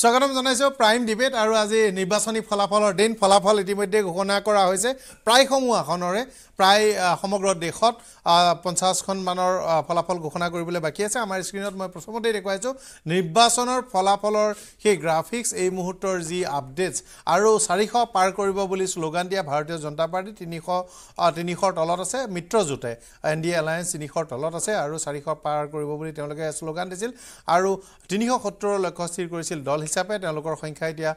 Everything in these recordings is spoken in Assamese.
স্বাগতম জনাইছো প্ৰাইম ডিবেট আৰু আজি নিৰ্বাচনী ফলাফলৰ দিন ফলাফল ইতিমধ্যে ঘোষণা কৰা হৈছে প্ৰায় সমূহ আসনৰে প্ৰায় সমগ্ৰ দেশত 50খন মানৰ ফলাফল ঘোষণা কৰিবলৈ বাকি আছে আমাৰ স্ক্ৰিনত মই প্ৰথমতে দেখুৱাইছো নিৰ্বাচনৰ ফলাফলৰ সেই গ্ৰাফিক্স এই মুহূৰ্তৰ যি আপডেটস আৰু 400 পাৰ কৰিব বুলি স্লোগান দিয়া ভাৰতীয় জনতা পাৰ্টি 300 তলত আছে মিত্ৰজোটে এনডিএ এলায়েন্স 300 তলত আছে আৰু 400 পাৰ কৰিব বুলি তেওঁলোকে স্লোগান দিছিল আৰু 370 লক্ষ্য স্থিৰ কৰিছিল দল হিচাপে তেওঁলোকৰ সংখ্যা এতিয়া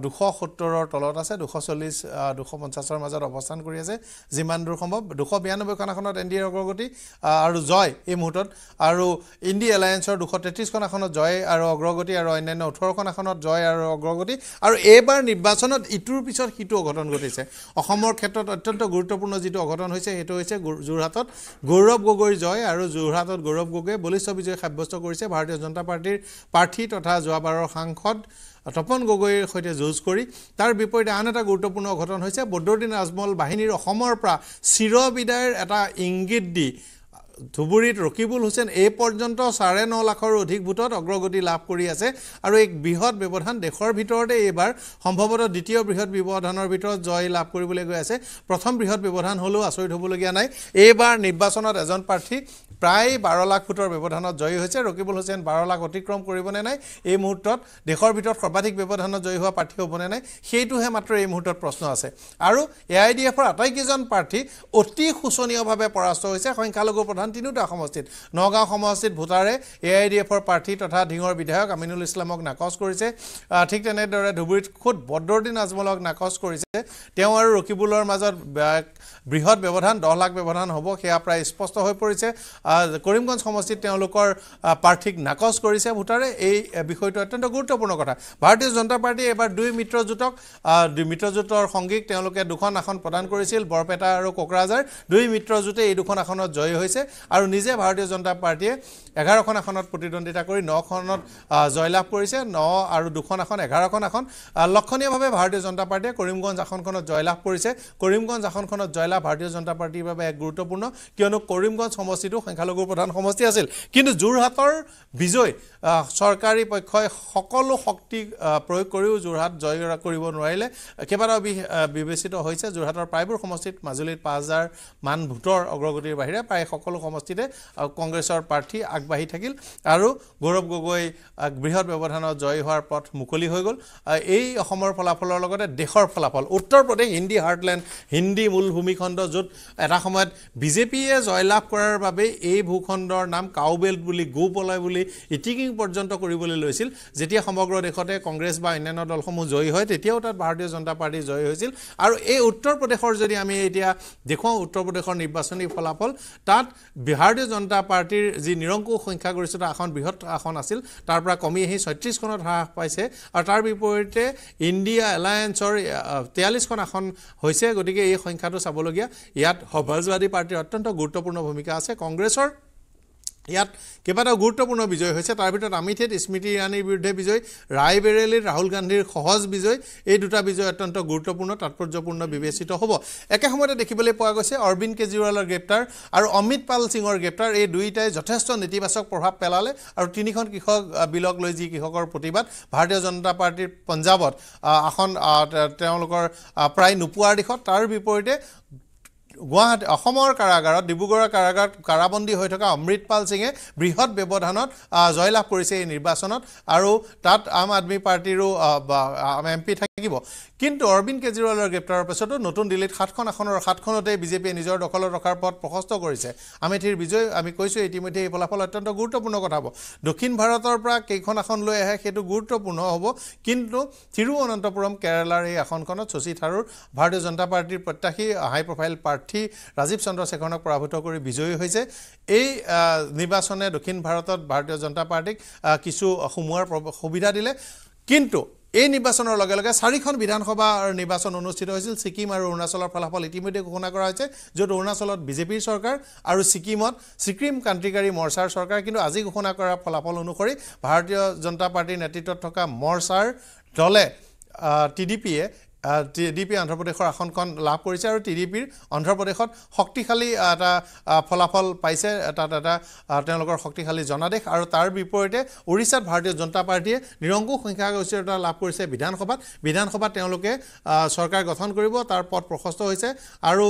270ৰ তলত আছে 240 250ৰ মাজত অৱস্থান কৰি আছে যিমান দূৰ সম্ভৱ 292 খন আসনত এনডিএৰ অগ্ৰগতি আৰু জয় এই মুহূৰ্তত আৰু ইণ্ডিয়া এলায়েন্সৰ 233 খন আসনত জয় আৰু অগ্ৰগতি আৰু অন্যান্য 18 খন আসনত জয় আৰু অগ্ৰগতি আৰু এইবাৰ নিৰ্বাচনত ইটোৰ পিছত সিটো অঘটন ঘটিছে অসমৰ ক্ষেত্ৰত অত্যন্ত গুৰুত্বপূৰ্ণ যিটো অঘটন হৈছে সেইটো হৈছে যোৰহাটত গৌৰৱ গগৈৰ জয় আৰু যোৰহাটত গৌৰৱ গগৈয়ে বলিষ্ঠ বিজয় সাব্যস্ত কৰিছে ভাৰতীয় জনতা পাৰ্টিৰ প্ৰাৰ্থী তথা যোৱাবাৰৰ সাংসদ তপন গগৈৰ সৈতে যুঁজ কৰি তাৰ বিপৰীতে আন এটা গুৰুত্বপূৰ্ণ ঘটনা হৈছে বদৰুদ্দিন আজমল বাহিনীৰ অসমৰ পৰা চিৰবিদায়ৰ এটা ইংগিত দি ধুবুৰীত ৰকিবুল হুছেইন এই পৰ্যন্ত 9.5 লাখৰ অধিক ভোটত অগ্ৰগতি লাভ কৰি আছে আৰু এক বৃহৎ ব্যৱধান দেশৰ ভিতৰতে এইবাৰ সম্ভৱতঃ দ্বিতীয় বৃহৎ ব্যৱধানৰ ভিতৰত জয় লাভ কৰিবলৈ গৈ আছে প্ৰথম বৃহৎ ব্যৱধান হলেও আচৰিত হ'বলগীয়া নাই এইবাৰ নিৰ্বাচনত এজন প্ৰাৰ্থী প্ৰায় 12 লাখ ভোটৰ ব্যৱধানত জয়ী হৈছে ৰকিবুল হুছেইন 12 লাখ অতিক্ৰম কৰিবনে নাই এই মুহূৰ্তত দেশৰ ভিতৰত সৰ্বাধিক ব্যৱধানত জয়ী হোৱা প্ৰাৰ্থী হ'বনে নাই সেইটোহে মাত্ৰ এই মুহূৰ্তত প্ৰশ্ন আছে আৰু এআইডিএফৰ আটাইকেইজন প্ৰাৰ্থী অতি শোচনীয়ভাৱে পৰাস্ত হৈছে সংখ্যালঘু প্ৰধান তিনিটা সমষ্টিত নগাঁও সমষ্টিত ভোটাৰে এআইডিএফৰ প্ৰাৰ্থী তথা ঢিঙৰ বিধায়ক আমিনুল ইছলামক নাকচ কৰিছে ঠিক তেনেদৰে ধুবুৰীত খুদ বদৰুদ্দিন আজমলক নাকচ কৰিছে তেওঁ আৰু ৰকিবুলৰ মাজত বৃহৎ ব্যৱধান 10 লাখ ব্যৱধান হ'ব সেয়া প্ৰায় স্পষ্ট হৈ পৰিছে কৰিমগঞ্জ সমষ্টিত তেওঁলোকৰ প্ৰাৰ্থীক নাকচ কৰিছে ভোটাৰে এই বিষয়টো অত্যন্ত গুৰুত্বপূৰ্ণ কথা ভাৰতীয় জনতা পাৰ্টি এবাৰ দুই মিত্ৰজোঁটৰ সংগীক তেওঁলোকে দুখন আসন প্ৰদান কৰিছিল বৰপেটা আৰু কোকৰাঝাৰ দুই মিত্ৰজোঁটে এই দুখন আসনত জয়ী হৈছে আৰু নিজে ভাৰতীয় জনতা পাৰ্টিয়ে 11খন আসনত প্ৰতিদ্বন্দ্বিতা কৰি 9খনত জয়লাভ কৰিছে 9 আৰু 2খন আসন 11খন আসন লক্ষণীয়ভাৱে ভাৰতীয় জনতা পাৰ্টিয়ে কৰিমগঞ্জ আসনখনত জয়লাভ কৰিছে কৰিমগঞ্জ আসনখনত জয়লাভ ভাৰতীয় জনতা পাৰ্টিৰ বাবে এক গুৰুত্বপূৰ্ণ কিয়নো কৰিমগঞ্জ সমষ্টিটো সংখ্যালঘু প্ৰধান সমষ্টি আছিল কিন্তু যোৰহাটৰ বিজয় চৰকাৰী পক্ষই সকলো শক্তি প্ৰয়োগ কৰিও যোৰহাট জয় কৰিব নোৱাৰিলে কেইবাটাও বিবেচিত হৈছে যোৰহাটৰ প্ৰায়বোৰ সমষ্টিত মাজুলীত 5000 মান ভোটৰ অগ্ৰগতিৰ বাহিৰে প্ৰায় সকলো সমষ্টিতে কংগ্ৰেছৰ প্ৰাৰ্থী আগবাঢ়ি থাকিল আৰু গৌৰৱ গগৈ বৃহৎ ব্যৱধানত জয় হোৱাৰ পথ মুকলি হৈ গ'ল এই অসমৰ ফলাফলৰ লগতে দেশৰ ফলাফল উত্তৰ প্ৰদেশ হিন্দী হাৰ্টলেণ্ড হিন্দী মূল ভূমিখণ্ড য'ত এটা সময়ত বিজেপিয়ে জয়লাভ কৰাৰ বাবে এই ভূখণ্ডৰ নাম কাউবেল্ট বুলি গোপলয় বুলি ইটিকিং পৰ্যন্ত কৰিবলৈ লৈছিল যেতিয়া সমগ্ৰ দেশতে কংগ্ৰেছ বা অন্যান্য দলসমূহ জয়ী হয় তেতিয়াও তাত ভাৰতীয় জনতা পাৰ্টি জয়ী হৈছিল আৰু এই উত্তৰ প্ৰদেশৰ যদি আমি এতিয়া দেখুৱাওঁ উত্তৰ প্ৰদেশৰ নিৰ্বাচনী ফলাফল তাত ভাৰতীয় জনতা পাৰ্টিৰ যি নিৰংকুশ সংখ্যাগৰিষ্ঠতা আসন বৃহৎ আসন আছিল তাৰ পৰা কমি আহি 36খনত হ্ৰাস পাইছে আৰু তাৰ বিপৰীতে ইণ্ডিয়া এলায়েন্সৰ 43খন আসন হৈছে গতিকে এই সংখ্যাটো চাবলগীয়া ইয়াত সমাজবাদী পাৰ্টিৰ অত্যন্ত গুৰুত্বপূৰ্ণ ভূমিকা আছে কংগ্ৰেছৰ ইয়াত কেইবাটাও গুৰুত্বপূৰ্ণ বিজয় হৈছে তাৰ ভিতৰত আমিথিত স্মৃতি ইৰাণীৰ বিৰুদ্ধে বিজয় ৰায়বেৰেলীত ৰাহুল গান্ধীৰ সহজ বিজয় এই দুটা বিজয় অত্যন্ত গুৰুত্বপূৰ্ণ তাৎপৰ্যপূৰ্ণ বিবেচিত হ'ব একে সময়তে দেখিবলৈ পোৱা গৈছে অৰবিন্দ কেজৰিৱালৰ গ্ৰেপ্তাৰ আৰু অমিত পাল সিঙৰ গ্ৰেপ্তাৰ এই দুইটাই যথেষ্ট নেতিবাচক প্ৰভাৱ পেলালে আৰু তিনিখন কৃষক বিলক লৈ যি কৃষকৰ প্ৰতিবাদ ভাৰতীয় জনতা পাৰ্টিৰ পঞ্জাৱত আসন তেওঁলোকৰ প্ৰায় নোপোৱাৰ দিশত তাৰ বিপৰীতে গুৱাহাটী অসমৰ কাৰাগাৰত ডিব্ৰুগড়ৰ কাৰাগাৰত কাৰাবন্দী হৈ থকা অমৃতপাল সিঙে বৃহৎ ব্যৱধানত জয়লাভ কৰিছে এই নিৰ্বাচনত আৰু তাত আম আদমি পাৰ্টিৰো এমপি থাকিব কিন্তু অৰবিন্দ কেজৰিৱালৰ গ্ৰেপ্তাৰৰ পিছতো নতুন দিল্লীত 7খন আসনৰ 7খনতে বিজেপিয়ে নিজৰ দখলত ৰখাৰ পথ প্ৰশস্ত কৰিছে আমেথিৰ বিজয় আমি কৈছো ইতিমধ্যে এই ফলাফল অত্যন্ত গুৰুত্বপূৰ্ণ কথা হ'ব দক্ষিণ ভাৰতৰ পৰা কেইখন আসন লৈ আহে সেইটো গুৰুত্বপূৰ্ণ হ'ব কিন্তু থিৰুৱনন্তপুৰম কেৰালাৰ এই আসনখনত শশী থাৰুৰ ভাৰতীয় জনতা পাৰ্টিৰ প্ৰত্যাশী হাই প্ৰফাইল প্ৰাৰ্থী ৰাজীৱ চন্দ্ৰশেখৰক পৰাভূত কৰি বিজয়ী হৈছে এই নিৰ্বাচনে দক্ষিণ ভাৰতত ভাৰতীয় জনতা পাৰ্টিক কিছু সুমুৱাৰ সুবিধা দিলে কিন্তু এই নিৰ্বাচনৰ লগে লগে 4খন বিধানসভাৰ নিৰ্বাচন অনুষ্ঠিত হৈছিল ছিকিম আৰু অৰুণাচলৰ ফলাফল ইতিমধ্যে ঘোষণা কৰা হৈছে য'ত অৰুণাচলত বিজেপিৰ চৰকাৰ আৰু ছিকিমত ছিকিম ক্ৰান্তিকাৰী মৰ্চাৰ চৰকাৰ কিন্তু আজি ঘোষণা কৰা ফলাফল অনুসৰি ভাৰতীয় জনতা পাৰ্টিৰ নেতৃত্বত থকা মৰ্চাৰ দলে টিডিপিয়ে টিডিপি অন্ধ্ৰপ্ৰদেশৰ আসনখন লাভ কৰিছে আৰু টিডিপিৰ অন্ধ্ৰপ্ৰদেশত শক্তিশালী এটা ফলাফল পাইছে তাত এটা তেওঁলোকৰ শক্তিশালী জনাদেশ আৰু তাৰ বিপৰীতে উৰিষ্যাত ভাৰতীয় জনতা পাৰ্টীয়ে নিৰংকুশ সংখ্যাগৰিষ্ঠতা লাভ কৰিছে বিধানসভাত তেওঁলোকে চৰকাৰ গঠন কৰিব তাৰ পথ প্ৰশস্ত হৈছে আৰু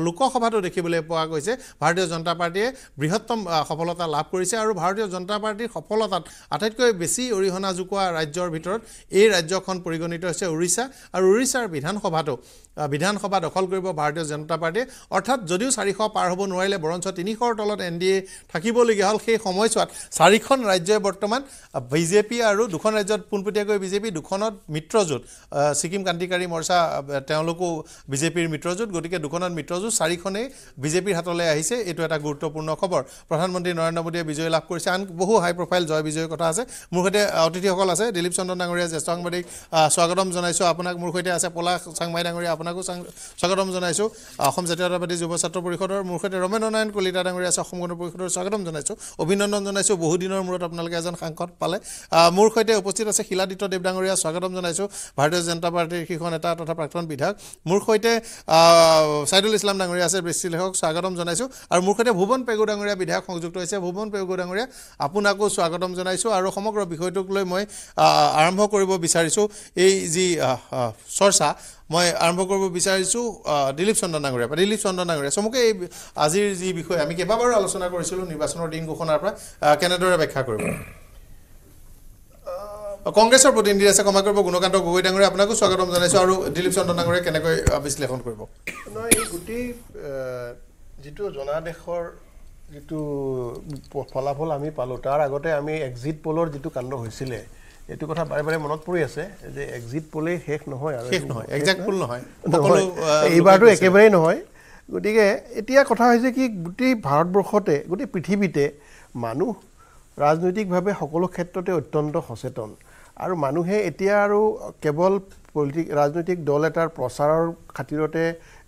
লোকসভাতো দেখিবলৈ পোৱা গৈছে ভাৰতীয় জনতা পাৰ্টীয়ে বৃহত্তম সফলতা লাভ কৰিছে আৰু ভাৰতীয় জনতা পাৰ্টীৰ সফলতাত আটাইতকৈ বেছি অৰিহণা যোগোৱা ৰাজ্যৰ ভিতৰত এই ৰাজ্যখন পৰিগণিত হৈছে উৰিষ্যা আৰু উৰিষ্যাৰ বিধানসভা দখল কৰিব ভাৰতীয় জনতা পাৰ্টীয়ে অৰ্থাৎ যদিও 400 পাৰ হ'ব নোৱাৰিলে বৰঞ্চ 300ৰ তলত এনডিএ থাকিবলগীয়া হ'ল সেই সময়ছোৱাত 4খন ৰাজ্যই বৰ্তমান বিজেপি আৰু দুখন ৰাজ্যত পোনপটীয়াকৈ বিজেপি দুখনত মিত্ৰজোঁট ছিকিম ক্ৰান্তিকাৰী মৰ্চা তেওঁলোকো বিজেপিৰ মিত্ৰজোঁট গতিকে দুখনত মিত্ৰজোঁট 4খনেই বিজেপিৰ হাতলৈ আহিছে এইটো এটা গুৰুত্বপূৰ্ণ খবৰ প্ৰধানমন্ত্ৰী নৰেন্দ্ৰ মোদীয়ে বিজয় লাভ কৰিছে আন বহু হাই প্ৰফাইল জয় বিজয়ৰ কথা আছে মোৰ সৈতে অতিথিসকল আছে দিলীপ চন্দ্ৰ ডাঙৰীয়া জ্যেষ্ঠ সাংবাদিক স্বাগতম জনাইছোঁ আপোনাক মোৰ সৈতে আছে পলাশ চাংমাই ডাঙৰীয়া আপোনাকো স্বাগতম জনাইছোঁ অসম জাতীয়তাবাদী যুৱ ছাত্ৰ পৰিষদৰ মোৰ সৈতে ৰমেন্দ্ৰ নাৰায়ণ কলিতা ডাঙৰীয়া আছে অসম গণ পৰিষদৰ স্বাগতম জনাইছোঁ অভিনন্দন জনাইছোঁ বহুদিনৰ মূৰত আপোনালোকে এজন সাংসদ পালে মোৰ সৈতে উপস্থিত আছে শিলাদিত্য দেৱ ডাঙৰীয়া স্বাগতম জনাইছোঁ ভাৰতীয় জনতা পাৰ্টীৰ শীৰ্ষ নেতা তথা প্ৰাক্তন বিধায়ক মোৰ সৈতে ছাইদুল ইছলাম ডাঙৰীয়া আছে বিশ্লেষক স্বাগতম জনাইছোঁ আৰু মোৰ সৈতে ভুৱন পেগু ডাঙৰীয়া বিধায়ক সংযুক্ত হৈছে ভুৱন পেগু ডাঙৰীয়া আপোনাকো স্বাগতম জনাইছোঁ আৰু সমগ্ৰ বিষয়টোক লৈ মই আৰম্ভ কৰিব বিচাৰিছোঁ এই যি চৰ্চা মই আৰম্ভ কৰিব বিচাৰিছোঁ দিলীপ চন্দ্ৰ ডাঙৰীয়া চমুকে এই আজিৰ যি বিষয় আমি কেইবাবাৰো আলোচনা কৰিছিলোঁ নিৰ্বাচনৰ দিন ঘোষণাৰ পৰা কেনেদৰে ব্যাখ্যা কৰিব কংগ্ৰেছৰ প্ৰতিনিধি আছে ক্ষমা কৰিব গুণকান্ত গগৈ ডাঙৰীয়া আপোনাকো স্বাগতম জনাইছোঁ আৰু দিলীপ চন্দ্ৰ ডাঙৰীয়া কেনেকৈ বিশ্লেষণ কৰিব নহয় এই গোটেই যিটো জনাদেশৰ যিটো ফলাফল আমি পালোঁ তাৰ আগতে আমি এক্সিট পলৰ যিটো কাণ্ড হৈছিলে এইটো কথা বাৰে বাৰে মনত পৰি আছে যে এক্সিট পলেই শেষ নহয় আৰু এক্সাক্ট পোল নহয় এইবাৰটো একেবাৰেই নহয় গতিকে এতিয়া কথা হৈছে কি গোটেই ভাৰতবৰ্ষতে গোটেই পৃথিৱীতে মানুহ ৰাজনৈতিকভাৱে সকলো ক্ষেত্ৰতে অত্যন্ত সচেতন আৰু মানুহে এতিয়া আৰু কেৱল ৰাজনৈতিক দল এটাৰ প্ৰচাৰৰ খাতিৰতে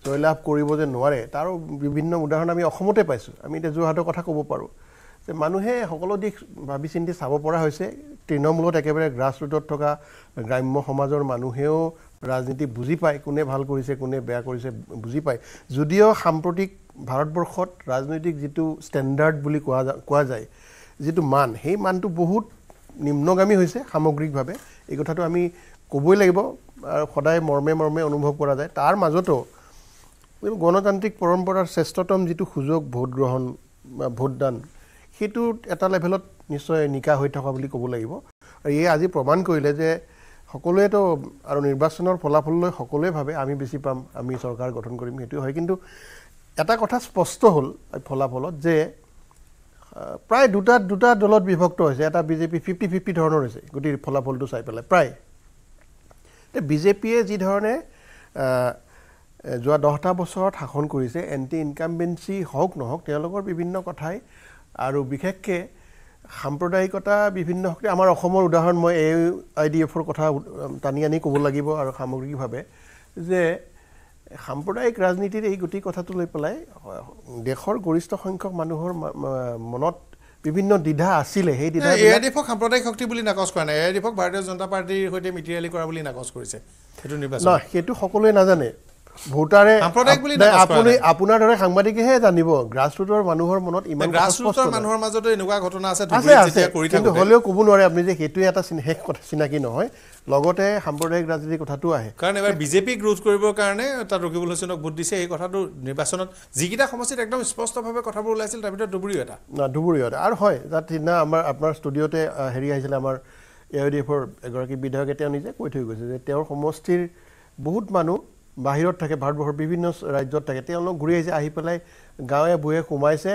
জয়লাভ কৰিব যে নোৱাৰে তাৰো বিভিন্ন উদাহৰণ আমি অসমতে পাইছোঁ আমি এতিয়া যোৰহাটৰ কথা ক'ব পাৰোঁ যে মানুহে সকলো দিশ ভাবি চিন্তি চাব পৰা হৈছে তৃণমূলত একেবাৰে গ্ৰাছ ৰুটত থকা গ্ৰাম্য সমাজৰ মানুহেও ৰাজনীতি বুজি পায় কোনে ভাল কৰিছে কোনে বেয়া কৰিছে বুজি পায় যদিও সাম্প্ৰতিক ভাৰতবৰ্ষত ৰাজনৈতিক যিটো ষ্টেণ্ডাৰ্ড বুলি কোৱা যায় যিটো মান সেই মানটো বহুত নিম্নগামী হৈছে সামগ্ৰিকভাৱে এই কথাটো আমি ক'বই লাগিব আৰু সদায় মৰ্মে অনুভৱ কৰা যায় তাৰ মাজতো গণতান্ত্ৰিক পৰম্পৰাৰ শ্ৰেষ্ঠতম যিটো সুযোগ ভোট গ্ৰহণ বা ভোটদান সেইটো এটা লেভেলত নিশ্চয় নিকা হৈ থকা বুলি ক'ব লাগিব আৰু এই আজি প্ৰমাণ কৰিলে যে সকলোৱেতো আৰু নিৰ্বাচনৰ ফলাফললৈ সকলোৱে ভাবে আমি বেছি পাম আমি চৰকাৰ গঠন কৰিম সেইটো হয় কিন্তু এটা কথা স্পষ্ট হ'ল ফলাফলত যে প্ৰায় দুটা দলত বিভক্ত হৈছে এটা বিজেপি 50-50 ধৰণৰ হৈছে গোটেই ফলাফলটো চাই পেলাই প্ৰায় বিজেপিয়ে যি ধৰণে যোৱা 10টা বছৰত শাসন কৰিছে এণ্টি ইনকামবেঞ্চি হওক নহওক তেওঁলোকৰ বিভিন্ন কথাই আৰু বিশেষকৈ সাম্প্ৰদায়িকতা বিভিন্ন শক্তি আমাৰ অসমৰ উদাহৰণ মই AIDFৰ কথা টানি আনি ক'ব লাগিব আৰু সামগ্ৰিকভাৱে যে সাম্প্ৰদায়িক ৰাজনীতিৰ এই গোটেই কথাটো লৈ পেলাই দেশৰ গৰিষ্ঠ সংখ্যক মানুহৰ মনত বিভিন্ন দ্বিধা আছিলে সেই দ্বিধা AIDFক সাম্প্ৰদায়িক শক্তি বুলি নাকচ কৰা নাই AIDFক ভাৰতীয় জনতা পাৰ্টীৰ সৈতে মিতিৰালি কৰা বুলি নাকচ কৰিছে সেইটো নিৰ্বাচন নহয় সেইটো সকলোৱে নাজানে ভোটাৰে আপোনাৰ দৰে সাংবাদিকেহে জানিব গ্ৰাছৰুটৰ মানুহৰ মনত ইমান গ্ৰাছৰুটৰ মানুহৰ মাজতো এনেকুৱা ঘটনা আছে কিন্তু হ'লেও ক'ব নোৱাৰে আপুনি যে সেইটোৱে এটা শেষ কথা চিনাকি নহয় লগতে সাম্প্ৰদায়িক ৰাজনীতিৰ কথাটো আহে কাৰণ এবাৰ বিজেপিক ৰোধ কৰিবৰ কাৰণে তাত ৰকিবুল হুছেইনক ভোট দিছে এই কথাটো নিৰ্বাচনত যিকেইটা সমষ্টিত একদম স্পষ্টভাৱে কথাবোৰ ওলাইছিল তাৰ ভিতৰত ধুবুৰীও এটা আৰু হয় তাত সিদিনা আপোনাৰ ষ্টুডিঅ'তে হেৰি আহিছিলে আমাৰ AIDFৰ এগৰাকী বিধায়কে তেওঁ নিজে কৈ থৈ গৈছে যে তেওঁৰ সমষ্টিৰ বহুত মানুহ বাহিৰত থাকে ভাৰতবৰ্ষৰ বিভিন্ন ৰাজ্যত থাকে তেওঁলোক ঘূৰি আহিছে আহি পেলাই গাঁৱে ভূঞে সোমাইছে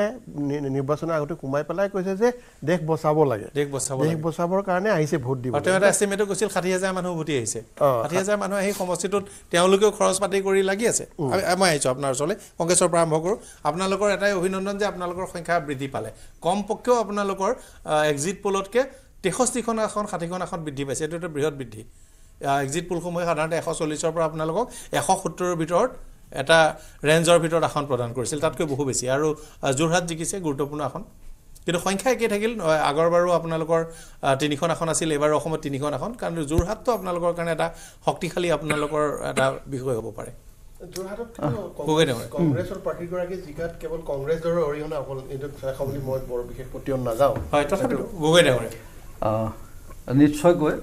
নিৰ্বাচনৰ আগতে সোমাই পেলাই কৈছে যে দেশ বচাব লাগে দেশ বচাবৰ কাৰণে আহিছে ভোট দিব তেওঁ এটা এষ্টিমেটো কৈছিল 60,000 মানুহ ভোটি আহিছে 60,000 মানুহ আহি সমষ্টিটোত তেওঁলোকেও খৰচ পাতি কৰি লাগি আছে মই আহিছোঁ আপোনাৰ ওচৰলৈ কংগ্ৰেছৰ পৰা আৰম্ভ কৰোঁ আপোনালোকৰ এটাই অভিনন্দন যে আপোনালোকৰ সংখ্যা বৃদ্ধি পালে কম পক্ষেও আপোনালোকৰ এক্সিট পলতকৈ 63খন আসন 60খন আসন বৃদ্ধি পাইছে এইটো এটা বৃহৎ বৃদ্ধি এক্সিট পোলসমূহে সাধাৰণতে 140ৰ পৰা আপোনালোকক 170ৰ ভিতৰত এটা ৰেঞ্জৰ ভিতৰত আসন প্ৰদান কৰিছিল তাতকৈ বহু বেছি আৰু যোৰহাট জিকিছে গুৰুত্বপূৰ্ণ আসন কিন্তু সংখ্যা একেই থাকিল আগৰবাৰো আপোনালোকৰ 3খন আসন আছিল এবাৰ অসমত 3খন আসন কাৰণ যোৰহাটটো আপোনালোকৰ কাৰণে এটা শক্তিশালী আপোনালোকৰ এটা বিষয় হ'ব পাৰে যোৰহাটত কংগ্ৰেছৰ প্ৰাৰ্থীগৰাকী জিকাত কেৱল কংগ্ৰেছৰ অৰিহণা অকল এইটো বুলি মই বৰ বিশেষ প্ৰতিয়ন নাযাওঁ হয় তথাপিতো গগৈ ডাঙৰীয়া নিশ্চয়কৈ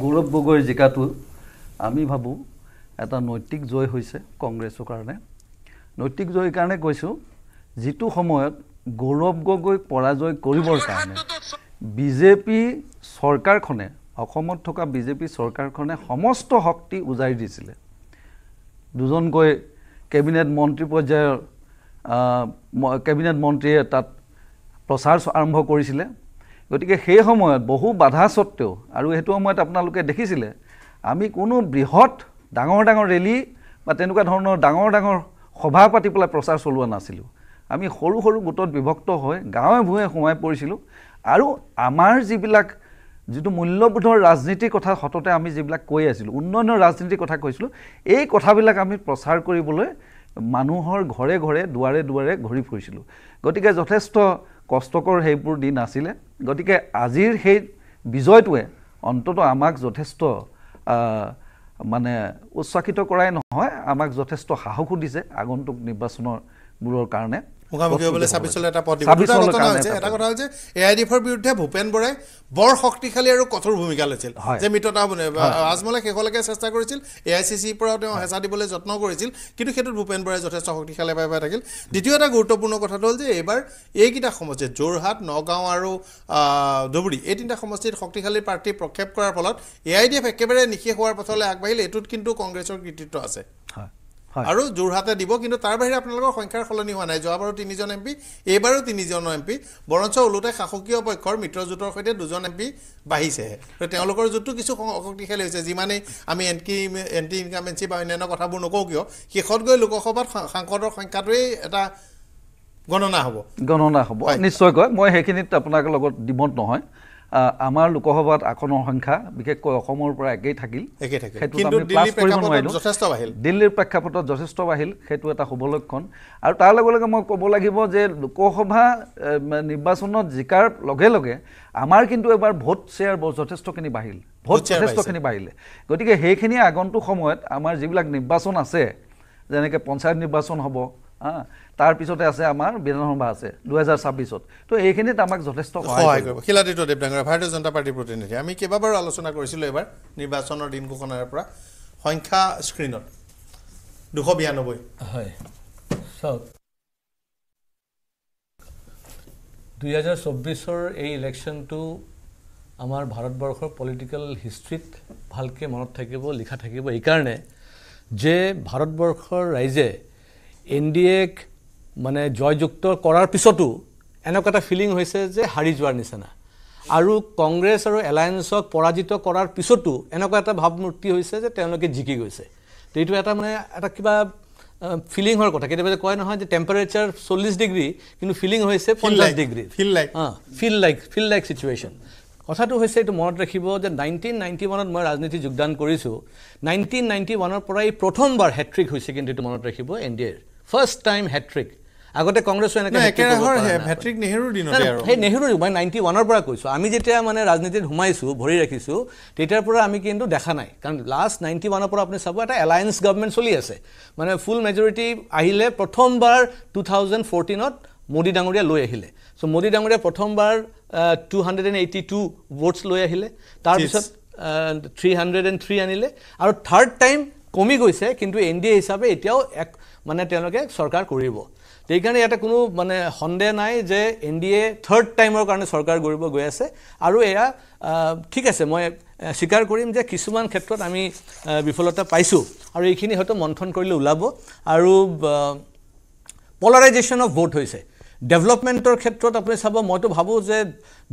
গৌৰৱ গগৈৰ জিকাটো আমি ভাবোঁ এটা নৈতিক জয় হৈছে কংগ্ৰেছৰ কাৰণে নৈতিক জয়ৰ কাৰণে কৈছোঁ যিটো সময়ত গৌৰৱ গগৈক পৰাজয় কৰিবৰ কাৰণে বিজেপি চৰকাৰখনে অসমত থকা বিজেপি চৰকাৰখনে সমস্ত শক্তি উজাৰি দিছিলে দুজনকৈ কেবিনেট মন্ত্ৰী পৰ্যায়ৰ কেবিনেট মন্ত্ৰীয়ে তাত প্ৰচাৰ আৰম্ভ কৰিছিলে গতিকে সেই সময়ত বহু বাধা স্বত্তেও আৰু সেইটো সময়ত আপোনালোকে দেখিছিলে আমি কোনো বৃহৎ ডাঙৰ ডাঙৰ ৰেলী বা তেনেকুৱা ধৰণৰ ডাঙৰ ডাঙৰ সভা পাতি পেলাই প্ৰচাৰ চলোৱা নাছিলোঁ আমি সৰু সৰু গোটত বিভক্ত হৈ গাঁৱে ভূঞে সোমাই পৰিছিলোঁ আৰু আমাৰ যিবিলাক যিটো মূল্যবোধৰ ৰাজনীতিৰ কথা সততে আমি যিবিলাক কৈ আছিলোঁ উন্নয়নৰ ৰাজনীতিৰ কথা কৈছিলোঁ এই কথাবিলাক আমি প্ৰচাৰ কৰিবলৈ মানুহৰ ঘৰে ঘৰে দুৱাৰে দুৱাৰে ঘূৰি ফুৰিছিলোঁ গতিকে যথেষ্ট কষ্টকৰ সেইবোৰ দিন আছিলে গতিকে আজিৰ সেই বিজয়টোৱে অন্ততঃ আমাক যথেষ্ট মানে উৎসাহিত কৰাই নহয় আমাক যথেষ্ট সাহসো দিছে আগন্তুক নিৰ্বাচনবোৰৰ কাৰণে মুখামুখি হ'বলৈ 26 এটা পদ দিব এটা কথা হৈছে AIDFৰ বিৰুদ্ধে ভূপেন বৰাই বৰ শক্তিশালী আৰু কঠোৰ ভূমিকা লৈছিল যে মিত্ৰতা ৰাজমলে শেষলৈকে চেষ্টা কৰিছিল AICCৰ পৰাও তেওঁ হেঁচা দিবলৈ যত্ন কৰিছিল কিন্তু সেইটোত ভূপেন বৰাই যথেষ্ট শক্তিশালী পাই থাকিল দ্বিতীয় এটা গুৰুত্বপূৰ্ণ কথাটো হ'ল যে এইবাৰ এইকেইটা সমষ্টিত যোৰহাট নগাঁও আৰু ধুবুৰী এই তিনিটা সমষ্টিত শক্তিশালী প্ৰাৰ্থী প্ৰক্ষেপ কৰাৰ ফলত AIDF একেবাৰে নিশেষ হোৱাৰ পথলৈ আগবাঢ়িল এইটোত কিন্তু কংগ্ৰেছৰ কৃতিত্ব আছে আৰু যোৰহাটে দিব কিন্তু তাৰ বাহিৰে আপোনালোকৰ সংখ্যাৰ সলনি হোৱা নাই যোৱাবাৰো 3জন MP এইবাৰো 3জন MP বৰঞ্চ ওলোতে শাসকীয় পক্ষৰ মিত্ৰজোঁটৰ সৈতে 2জন MP বাঢ়িছেহে তেওঁলোকৰ জোঁটটো কিছু শক্তিশালী হৈছে যিমানেই আমি এণ্টি ইনকামেঞ্চি বা অন্যান্য কথাবোৰ নকওঁ কিয় শেষত গৈ লোকসভাত সাংসদৰ সংখ্যাটোৱেই এটা গণনা হ'ব নিশ্চয়কৈ মই সেইখিনিত আপোনাৰ লগত দ্বিমত নহয় আমাৰ লোকসভাত আসনৰ সংখ্যা বিশেষকৈ অসমৰ পৰা একেই থাকিল কিন্তু দিল্লীৰ প্ৰেক্ষাপটত যথেষ্ট বাঢ়িল দিল্লীৰ প্ৰেক্ষাপটত যথেষ্ট বাঢ়িল সেইটো এটা শুভ লক্ষণ আৰু তাৰ লগে লগে মই ক'ব লাগিব যে লোকসভা নিৰ্বাচনত জিকাৰ লগে লগে আমাৰ কিন্তু এবাৰ ভোট শ্বেয়াৰ যথেষ্টখিনি বাঢ়িল গতিকে সেইখিনি আগন্তুক সময়ত আমাৰ যিবিলাক নিৰ্বাচন আছে যেনেকৈ পঞ্চায়ত নিৰ্বাচন হ'ব তাৰপিছতে আছে আমাৰ বিধানসভা আছে 2026ত তো এইখিনিত আমাক যথেষ্ট সহায় কৰিব খিলাদিত্য দেৱডাঙৰীয়া ভাৰতীয় জনতা পাৰ্টিৰ প্ৰতিনিধি আমি কেইবাবাৰো আলোচনা কৰিছিলোঁ এবাৰ নিৰ্বাচনৰ দিন ঘোষণাৰ পৰা সংখ্যা স্ক্ৰীনত 292 হয় চাওক 2024ৰ এই ইলেকশ্যনটো আমাৰ ভাৰতবৰ্ষৰ পলিটিকেল হিষ্ট্ৰীত ভালকৈ মনত থাকিব লিখা থাকিব এইকাৰণে যে ভাৰতবৰ্ষৰ ৰাইজে NDAক মানে জয়যুক্ত কৰাৰ পিছতো এনেকুৱা এটা ফিলিং হৈছে যে হাৰি যোৱাৰ নিচিনা আৰু কংগ্ৰেছ আৰু এলায়েন্সক পৰাজিত কৰাৰ পিছতো এনেকুৱা এটা ভাৱমূৰ্তি হৈছে যে তেওঁলোকে জিকি গৈছে তো এইটো এটা মানে এটা কিবা ফিলিংৰ কথা কেতিয়াবা কয় নহয় যে টেম্পাৰেচাৰ 40 ডিগ্ৰী কিন্তু ফিলিং হৈছে 50 ডিগ্ৰী ফিল লাইক চিটুৱেশ্যন কথাটো হৈছে এইটো মনত ৰাখিব যে 1991ত মই ৰাজনীতি যোগদান কৰিছোঁ 1991ৰ পৰাই প্ৰথমবাৰ হেট্ৰিক হৈছে কিন্তু এইটো মনত ৰাখিব NDAৰ ফাৰ্ষ্ট টাইম হেট্ৰিক আগতে কংগ্ৰেছৰ এনেকৈ হেট্ৰিক নেহৰুৰ দিনত সেই নেহৰুৰ মই 91ৰ পৰা কৈছোঁ আমি যেতিয়া মানে ৰাজনীতিত সোমাইছোঁ ভৰি ৰাখিছোঁ তেতিয়াৰ পৰা আমি কিন্তু দেখা নাই কাৰণ লাষ্ট 91ৰ পৰা আপুনি চাব এটা এলায়েন্স গভৰ্ণমেণ্ট চলি আছে মানে ফুল মেজৰিটি আহিলে প্ৰথমবাৰ 2014ত মোদী ডাঙৰীয়া লৈ আহিলে চ' মোদী ডাঙৰীয়া প্ৰথমবাৰ 282 ভোটছ লৈ আহিলে তাৰপিছত 303 আনিলে আৰু থাৰ্ড টাইম কমি গৈছে কিন্তু NDA হিচাপে এতিয়াও এক মানে তেওঁলোকে চৰকাৰ কৰিব সেইকাৰণে ইয়াতে কোনো মানে সন্দেহ নাই যে NDA থাৰ্ড টাইমৰ কাৰণে চৰকাৰ কৰিব গৈ আছে আৰু এয়া ঠিক আছে মই স্বীকাৰ কৰিম যে কিছুমান ক্ষেত্ৰত আমি বিফলতা পাইছোঁ আৰু এইখিনি হয়তো মন্থন কৰিলে ওলাব আৰু পলাৰাইজেশ্যন অফ ভোট হৈছে ডেভেলপমেণ্টৰ ক্ষেত্ৰত আপুনি চাব মইতো ভাবোঁ যে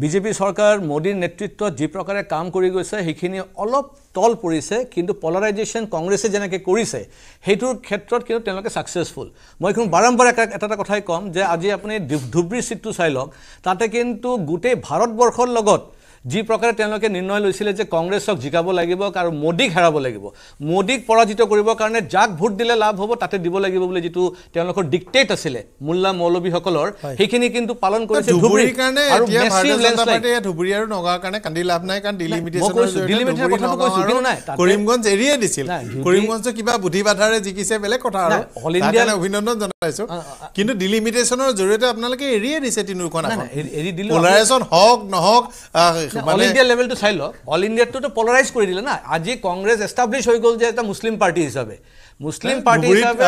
বিজেপি চৰকাৰ মোদীৰ নেতৃত্বত যি প্ৰকাৰে কাম কৰি গৈছে সেইখিনি অলপ তল পৰিছে কিন্তু পলাৰাইজেশ্যন কংগ্ৰেছে যেনেকৈ কৰিছে সেইটোৰ ক্ষেত্ৰত কিন্তু তেওঁলোকে ছাকচেছফুল মই এখন বাৰম্বাৰ এটা কথাই ক'ম যে আজি আপুনি ধুবুৰী চিটটো চাই লওক তাতে কিন্তু গোটেই ভাৰতবৰ্ষৰ লগত যি প্ৰকাৰে তেওঁলোকে নিৰ্ণয় লৈছিলে যে কংগ্ৰেছক জিকাব লাগিব আৰু মোদীক হেৰাব লাগিব, মোদীক পৰাজিত কৰিবৰ কাৰণে যাক ভোট দিলে লাভ হ'ব তাতে দিব লাগিব বুলি যিটো তেওঁলোকৰ ডিক্টেট আছিলে মোল্লা মৌলবীসকলৰ, সেইখিনি কিন্তু পালন কৰিছে ধুবুৰীৰ কাৰণে। এতিয়া ভাৰতীয় জনতা পাৰ্টিয়ে ধুবুৰী আৰু নগাঁৱৰ কাৰণে কান্দি লাভ নাই, কাৰণ ডিলিমিটেশ্যনৰ কৰিমগঞ্জ এৰিয়ে দিছিল। কৰিমগঞ্জ কিবা বুদ্ধি বাধাৰে জিকিছে বেলেগ কথা, আৰু অভিনন্দন জনাইছো, কিন্তু ডিলিমিটেশ্যনৰ জৰিয়তে আপোনালোকে এৰিয়ে দিছে তিনিখন। পলাৰাইজেশ্যন হওক নহওক অল ইণ্ডিয়া লেভেলটো চাই লওক, অল ইণ্ডিয়াতটো পলাৰাইজ কৰি দিলে না। আজি কংগ্ৰেছ এষ্টাব্লিছ হৈ গ'ল যে এটা মুছলিম পাৰ্টি হিচাপে, মুছলিম পাৰ্টি হিচাপে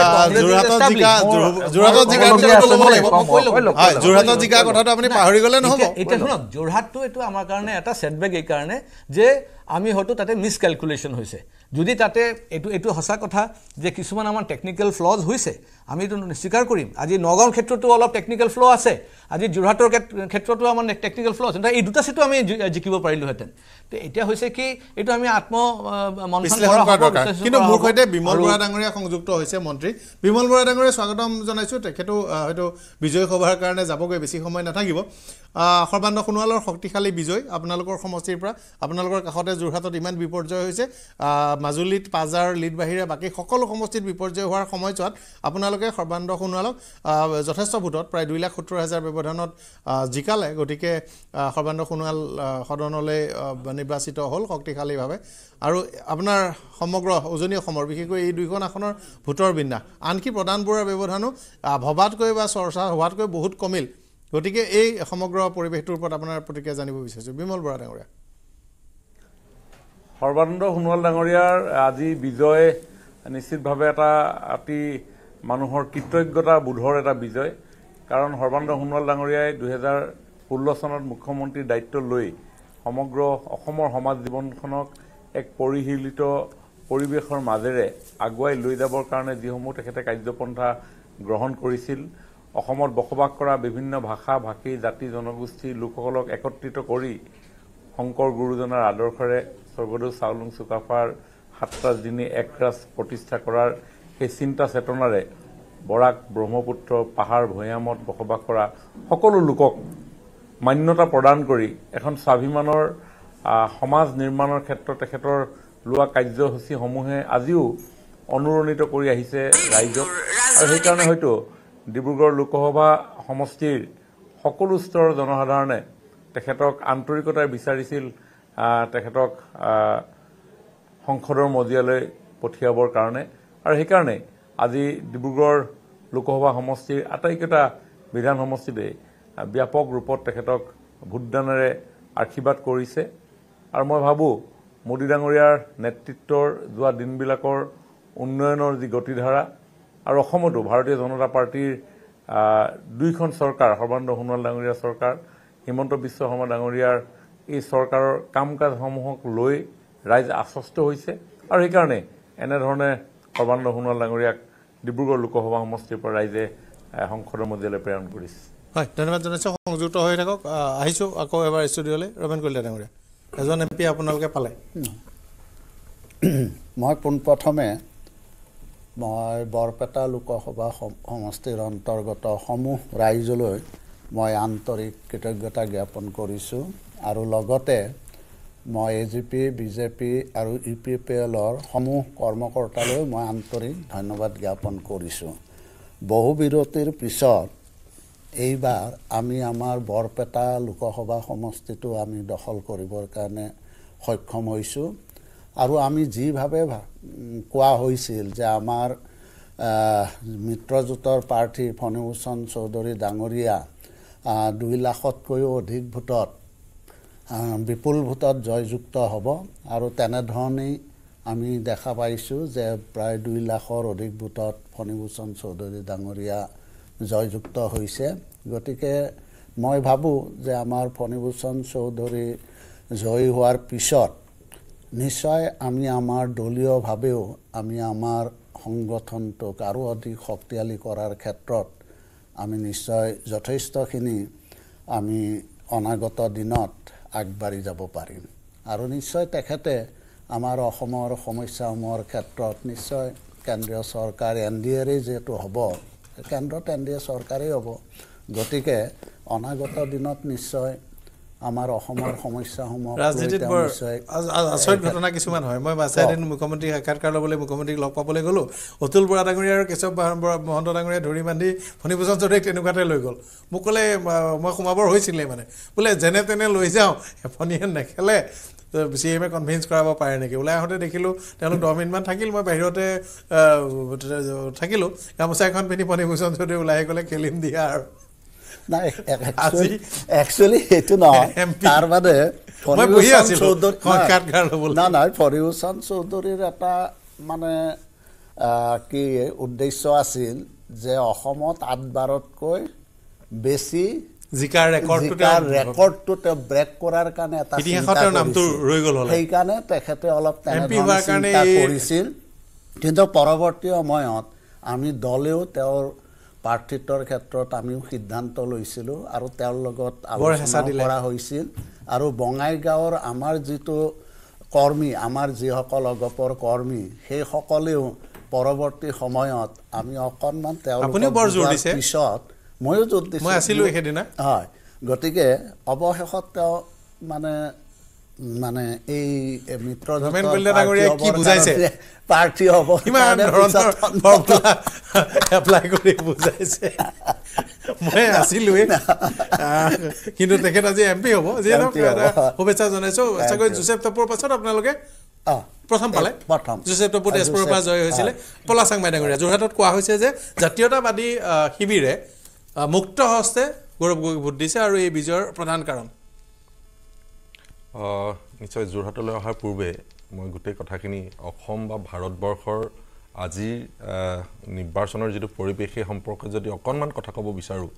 যোৰহাটত জিকা কথাটো আপুনি পাহৰি গ'লে নহ'ব। এতিয়া শুনক, যোৰহাটটো এইটো আমাৰ কাৰণে এটা ছেটবেক এই কাৰণে যে আমি হয়তো তাতে মিছকেলকুলেশ্যন হৈছে। যদি তাতে এইটো সঁচা কথা যে কিছুমান আমাৰ টেকনিকেল ফ্লজ হৈছে, আমি এইটো স্বীকাৰ কৰিম। আজি নগাঁৱৰ ক্ষেত্ৰতো অলপ টেকনিকেল ফ্ল' আছে, আজি যোৰহাটৰ ক্ষেত্ৰতো আমাৰ টেকনিকেল ফ্ল' আছে, এই দুটা চিটো আমি জিকিব পাৰিলোহেঁতেন। তো এতিয়া হৈছে কি, এইটো আমি বিশ্লেষণ কৰা দৰকাৰ। কিন্তু মোৰ সৈতে বিমল বৰা ডাঙৰীয়া সংযুক্ত হৈছে, মন্ত্ৰী বিমল বৰা ডাঙৰীয়া স্বাগতম জনাইছোঁ। তেখেতো হয়তো বিজয় সভাৰ কাৰণে যাবগৈ, বেছি সময় নাথাকিব। সৰ্বানন্দ সোণোৱালৰ শক্তিশালী বিজয় আপোনালোকৰ সমষ্টিৰ পৰা, আপোনালোকৰ কাষতে যোৰহাটত ইমান বিপৰ্যয় হৈছে, মাজুলীত পাজাৰ লিড বাহিৰে বাকী সকলো সমষ্টিত বিপৰ্যয় হোৱাৰ সময়ছোৱাত আপোনালোকে সৰ্বানন্দ সোণোৱালক যথেষ্ট ভোটত প্ৰায় 2,70,000 ব্যৱধানত জিকালে। গতিকে সৰ্বানন্দ সোণোৱাল সদনলৈ নিৰ্বাচিত হ'ল শক্তিশালীভাৱে। আৰু আপোনাৰ সমগ্ৰ উজনি অসমৰ বিশেষকৈ এই দুইখন আসনৰ ভোটৰ বিন্যাস, আনকি প্ৰধান বৰুৱাৰ ব্যৱধানো ভবাতকৈ বা চৰ্চা হোৱাতকৈ বহুত কমিল। গতিকে এই সমগ্ৰ পৰিৱেশটোৰ ওপৰত আপোনাৰ প্ৰতিক্ৰিয়া জানিব বিচাৰিছোঁ, বিমল বৰা ডাঙৰীয়া। সৰ্বানন্দ সোণোৱাল ডাঙৰীয়াৰ আজি বিজয় নিশ্চিতভাৱে এটা অতি মানুহৰ কৃতজ্ঞতা বোধৰ এটা বিজয়। কাৰণ সৰ্বানন্দ সোণোৱাল ডাঙৰীয়াই 2016 চনত মুখ্যমন্ত্ৰীৰ দায়িত্ব লৈ সমগ্ৰ অসমৰ সমাজ জীৱনখনক এক পৰিশীলিত পৰিৱেশৰ মাজেৰে আগুৱাই লৈ যাবৰ কাৰণে যিসমূহ তেখেতে কাৰ্যপন্থা গ্ৰহণ কৰিছিল, অসমত বসবাস কৰা বিভিন্ন ভাষা ভাষী জাতি জনগোষ্ঠীৰ লোকসকলক একত্ৰিত কৰি শংকৰ গুৰুজনাৰ আদৰ্শৰে স্বৰ্গদেউ চাওলুং চুকাফাৰ 7 ৰাজধানী এক ৰাজ প্ৰতিষ্ঠা কৰাৰ সেই চিন্তা চেতনাৰে বৰাক ব্ৰহ্মপুত্ৰ পাহাৰ ভৈয়ামত বসবাস কৰা সকলো লোকক মান্যতা প্ৰদান কৰি এখন স্বাভিমানৰ সমাজ নিৰ্মাণৰ ক্ষেত্ৰত তেখেতৰ লোৱা কাৰ্যসূচীসমূহে আজিও অনুৰণিত কৰি আহিছে ৰাইজক। আৰু সেইকাৰণে হয়তো ডিব্ৰুগড় লোকসভা সমষ্টিৰ সকলো স্তৰৰ জনসাধাৰণে তেখেতক আন্তৰিকতাৰে বিচাৰিছিল, তেখেতক সংসদৰ মজিয়ালৈ পঠিয়াবৰ কাৰণে। আৰু সেইকাৰণে আজি ডিব্ৰুগড় লোকসভা সমষ্টিৰ আটাইকেইটা বিধান সমষ্টিতে ব্যাপক ৰূপত তেখেতক ভোটদানেৰে আশীৰ্বাদ কৰিছে। আৰু মই ভাবোঁ মোদী ডাঙৰীয়াৰ নেতৃত্বৰ যোৱা দিনবিলাকৰ উন্নয়নৰ যি গতিধাৰা, আৰু অসমতো ভাৰতীয় জনতা পাৰ্টিৰ দুইখন চৰকাৰ, সৰ্বানন্দ সোণোৱাল ডাঙৰীয়াৰ চৰকাৰ, হিমন্ত বিশ্ব শৰ্মা ডাঙৰীয়াৰ এই চৰকাৰৰ কাম কাজসমূহক লৈ ৰাইজ আশ্বস্ত হৈছে। আৰু সেইকাৰণে এনেধৰণে সৰ্বানন্দ সোণোৱাল ডাঙৰীয়াক ডিব্ৰুগড় লোকসভা সমষ্টিৰ পৰা ৰাইজে সংসদৰ মজিয়ালৈ প্ৰেৰণ কৰিছে। হয়, ধন্যবাদ জনাইছোঁ, সংযুক্ত হৈ থাকক। আহিছোঁ আকৌ এবাৰ ষ্টুডিঅ'লৈ। ৰমেন কলিতা ডাঙৰীয়া, এজন MP আপোনালোকে পালে। মই পোনপ্ৰথমে বৰপেটা লোকসভা সমষ্টিৰ অন্তৰ্গত সমূহ ৰাইজলৈ মই আন্তৰিক কৃতজ্ঞতা জ্ঞাপন কৰিছোঁ। আৰু লগতে মই AGP, BJP আৰু UPPLৰ সমূহ কৰ্মকৰ্তালৈ মই আন্তৰিক ধন্যবাদ জ্ঞাপন কৰিছোঁ। বহু বিৰতিৰ পিছত এইবাৰ আমি আমাৰ বৰপেটা লোকসভা সমষ্টিটো আমি দখল কৰিবৰ কাৰণে সক্ষম হৈছোঁ। আৰু আমি যিভাৱে কোৱা হৈছিল যে আমাৰ মিত্ৰজোঁটৰ প্ৰাৰ্থী ফণীভূষণ চৌধুৰী ডাঙৰীয়া 2 লাখতকৈও অধিক ভোটত বিপুল ভোটত জয়যুক্ত হ'ব, আৰু তেনেধৰণেই আমি দেখা পাইছোঁ যে প্ৰায় 2 লাখৰ অধিক ভোটত ফণীভূষণ চৌধুৰী ডাঙৰীয়া জয়যুক্ত হৈছে। গতিকে মই ভাবোঁ যে আমাৰ ফণীভূষণ চৌধুৰী জয়ী হোৱাৰ পিছত নিশ্চয় আমি আমাৰ দলীয়ভাৱেও আমি আমাৰ সংগঠনটোক আৰু অধিক শক্তিশালী কৰাৰ ক্ষেত্ৰত আমি নিশ্চয় যথেষ্টখিনি আমি অনাগত দিনত আগবাঢ়ি যাব পাৰিম। আৰু নিশ্চয় তেখেতে আমাৰ অসমৰ সমস্যাসমূহৰ ক্ষেত্ৰত নিশ্চয় কেন্দ্ৰীয় চৰকাৰ NDAৰে যিহেতু হ'ব, কেন্দ্ৰত NDA চৰকাৰেই হ'ব। গতিকে অনাগত দিনত নিশ্চয় আমাৰ অসমৰ সমস্যাসমূহ ৰাজনীতিত বৰ আচৰিত ঘটনা কিছুমান হয় মই বাছাই এদিন মুখ্যমন্ত্ৰী সাক্ষাৎকাৰ ল'বলৈ মুখ্যমন্ত্ৰীক লগ পাবলৈ গ'লো অতুল বৰা ডাঙৰীয়া আৰু কেশৱ মহন্ত ডাঙৰীয়া ধৰি বান্ধি ফণীভূষণ চৌধুৰীক তেনেকুৱাতে লৈ গ'ল মোক ক'লে মই সোমাবৰ হৈছিলে মানে বোলে যেনে তেনে লৈ যাওঁ ফণীয়ে নেখেলে CMে কনভিন্স কৰাব পাৰে নেকি ওলাই আহোঁতে দেখিলোঁ তেওঁলোক 10 মিনিটমান থাকিল মই বাহিৰতে থাকিলোঁ গামোচা এখন পিন্ধি ফণীভূষণ চৌধুৰী ওলাই গ'লে খেলিম দিয়া আৰু নাই একচুৱেলি সেইটো নহয় তাৰ বাদে ফণীভূষণ চৌধুৰীৰ এটা মানে কি উদ্দেশ্য আছিল যে অসমত 8বাৰতকৈ বেছি জিকাৰ ৰেকৰ্ডটো তেওঁ ব্ৰেক কৰাৰ কাৰণে এটা সেইকাৰণে তেখেতে অলপ তেনেধৰণে কৰিছিল কিন্তু পৰৱৰ্তী সময়ত আমি দলেও তেওঁৰ প্ৰাৰ্থিত্বৰ ক্ষেত্ৰত আমিও সিদ্ধান্ত লৈছিলোঁ আৰু তেওঁৰ লগত আলোচনা কৰা হৈছিল আৰু বঙাইগাঁৱৰ আমাৰ যিটো কৰ্মী আমাৰ যিসকল অগপৰ কৰ্মী সেইসকলেও পৰৱৰ্তী সময়ত আমি অকণমান তেওঁলোকৰ পিছত ময়ো জোৰ দিছোঁ মই আছিলোঁ সেইদিনা হয় গতিকে অৱশেষত তেওঁ মানে এই মিত্ৰ প্ৰাৰ্থী হ'ব এপ্লাই কৰি বুজাইছে মই আছিলোৱে কিন্তু তেখেত আজি MP হ'ব যিহেতু শুভেচ্ছা জনাইছোঁ চাগৈ জোচেফ টপৰ পাছত আপোনালোকে প্ৰথম পালে জোচেফ টপু তেজপুৰৰ পৰা জয় হৈছিলে পলাচাং ডাঙৰীয়া যোৰহাটত কোৱা হৈছে যে জাতীয়তাবাদী শিবিৰে মুক্ত হস্তে গৌৰৱ গগৈক ভোট দিছে আৰু এই বিজয়ৰ প্ৰধান কাৰণ নিশ্চয় যোৰহাটলৈ অহাৰ পূৰ্বে মই গোটেই কথাখিনি অসম বা ভাৰতবৰ্ষৰ আজিৰ নিৰ্বাচনৰ যিটো পৰিৱেশ সেই সম্পৰ্কে যদি অকণমান কথা ক'ব বিচাৰোঁ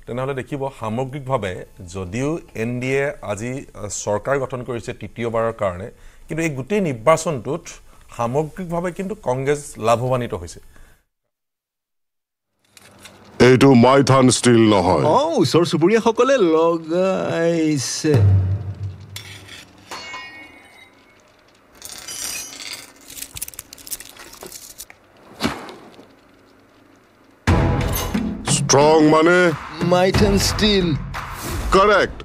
তেনেহ'লে দেখিব সামগ্ৰিকভাৱে যদিও NDA আজি চৰকাৰ গঠন কৰিছে তৃতীয়বাৰৰ কাৰণে কিন্তু এই গোটেই নিৰ্বাচনটোত সামগ্ৰিকভাৱে কিন্তু কংগ্ৰেছ লাভৱান্বিত হৈছে এইটো মাইথান ষ্টিল নহয় ওচৰ চুবুৰীয়াসকলে লগাইছে ষ্ট্ৰং মানে মাইথান ষ্টিল কাৰেক্ট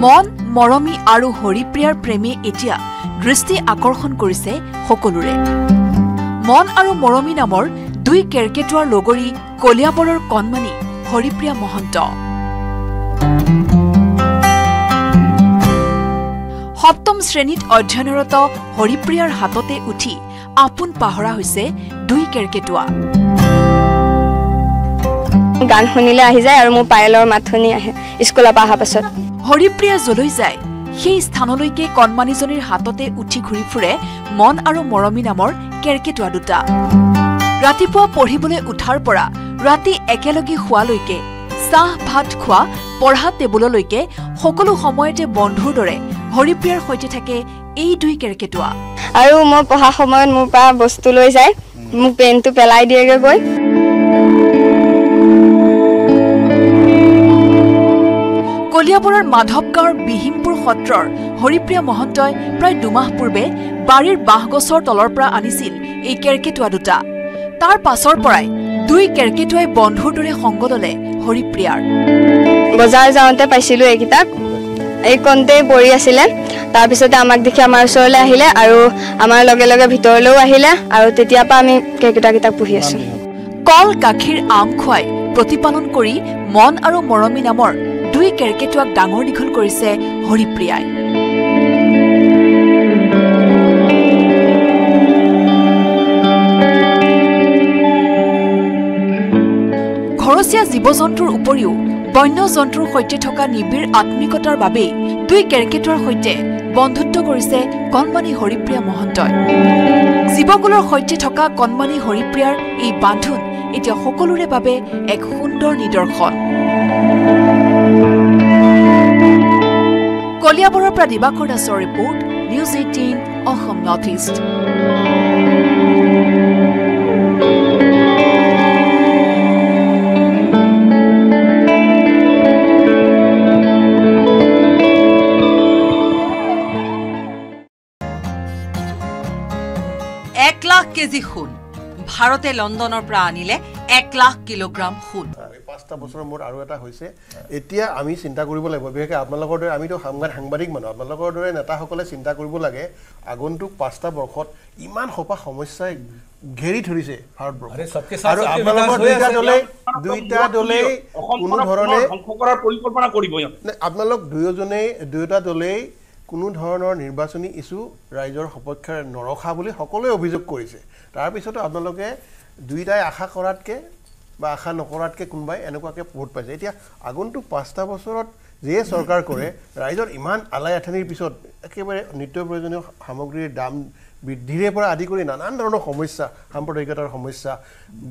মন মৰমী আৰু হৰিপ্ৰিয়াৰ প্ৰেমী এতিয়া দৃষ্টি আকৰ্ষণ কৰিছে সকলোৰে মন আৰু মৰমী নামৰ দুই কেৰকেটুৱাৰ লগৰী কলিয়াবৰৰ কণমানি হৰিপ্ৰিয়া মহন্ত সপ্তম শ্ৰেণীত অধ্যয়নৰত হৰিপ্ৰিয়াৰ হাততে উঠি আপোন পাহৰা হৈছে দুই কেৰকেটুৱা গান শুনিলে আহি যায় আৰু মোৰ পায়েলৰ মাত শুনি আহে স্কুলৰ পৰা অহাৰ পাছত হৰিপ্ৰিয়া যলৈ যায় সেই স্থানলৈকে কণমানিজনীৰ হাততে উঠি ঘূৰি ফুৰে মন আৰু মৰমী নামৰ কেৰকেটুৱা দুটা ৰাতিপুৱা পঢ়িবলৈ উঠাৰ পৰা ৰাতি একেলগে শোৱালৈকে চাহ ভাত খোৱা পঢ়া টেবুললৈকে সকলো সময়তে বন্ধুৰ দৰে হৰিপ্ৰিয়াৰ সৈতে থাকে এই দুই কেৰকেটুৱা আৰু মই পঢ়া সময়ত মোৰ পৰা বস্তু লৈ যায় মোক পেনটো পেলাই দিয়েগৈ গৈ কলিয়াবৰৰ মাধৱগাঁৱৰ বিহিমপুৰ সত্ৰৰ হৰিপ্ৰিয়া মহন্তই প্ৰায় 2 মাহ পূৰ্বে বাৰীৰ বাঁহগছৰ তলৰ পৰা আনিছিল এই কেৰকেটুৱা দুটা তাৰ পাছৰ পৰাই দুই কেৰকেটুৱাই বন্ধুৰ দৰে সংগ ল'লে হৰিপ্ৰিয়াৰ বজাৰ যাওঁতে পাইছিলোঁ এইকেইটাক এই কণতেই পৰি আছিলে তাৰপিছতে আমাক দেখি আমাৰ ওচৰলৈ আহিলে আৰু আমাৰ লগে লগে ভিতৰলৈও আহিলে আৰু তেতিয়াৰ পৰা আমি কেৰকেটুৱাকেইটাক পুহি আছোঁ কল গাখীৰ আম খুৱাই প্ৰতিপালন কৰি মন আৰু মৰমী নামৰ দুই কেৰকেটুৱাক ডাঙৰ দীঘল কৰিছে হৰিপ্ৰিয়াই ঘৰচীয়া জীৱ-জন্তুৰ উপৰিও বন্য জন্তুৰ সৈতে থকা নিবিড় আত্মিকতাৰ বাবেই দুই কেৰকেটুৱাৰ সৈতে বন্ধুত্ব কৰিছে কণমানি হৰিপ্ৰিয়া মহন্তই জীৱকুলৰ সৈতে থকা কণমানি হৰিপ্ৰিয়াৰ এই বান্ধোন এতিয়া সকলোৰে বাবে এক সুন্দৰ নিদৰ্শন কলিয়াবৰৰ পৰা দিবাকৰ দাসৰ report news 18 Assam north east KG সোণ ভাৰতে লণ্ডনৰ পৰা আনিলে 1 লাখ কিলোগ্ৰাম সোণ। 5টা বছৰৰ মূৰত আৰু এটা হৈছে, এতিয়া আমি চিন্তা কৰিব লাগিব, বিশেষকৈ আপোনালোকৰ দৰে আমিতো সাংবাদিক মানুহ, আপোনালোকৰ দৰে নেতাসকলে চিন্তা কৰিব লাগে আগন্তুক 5টা বৰ্ষত ইমান সোপা সমস্যাই ঘেৰি ধৰিছে ভাৰতবৰ্ষ, আৰু আপোনালোকৰ দুইটা দলেই কোনো ধৰণে আপোনালোক দুয়োটা দলেই কোনো ধৰণৰ নিৰ্বাচনী ইছ্যু ৰাইজৰ সপক্ষে নৰখা বুলি সকলোৱে অভিযোগ কৰিছে। তাৰপিছতো আপোনালোকে দুইটাই আশা কৰাতকৈ বা আশা নকৰাতকৈ কোনোবাই এনেকুৱাকৈ ভোট পাইছে। এতিয়া আগন্তুক 5টা বছৰত যিয়ে চৰকাৰ কৰে, ৰাইজৰ ইমান আলাই আথানিৰ পিছত একেবাৰে নিত্য প্ৰয়োজনীয় সামগ্ৰীৰ দাম বৃদ্ধিৰে পৰা আদি কৰি নানান ধৰণৰ সমস্যা, সাম্প্ৰদায়িকতাৰ সমস্যা,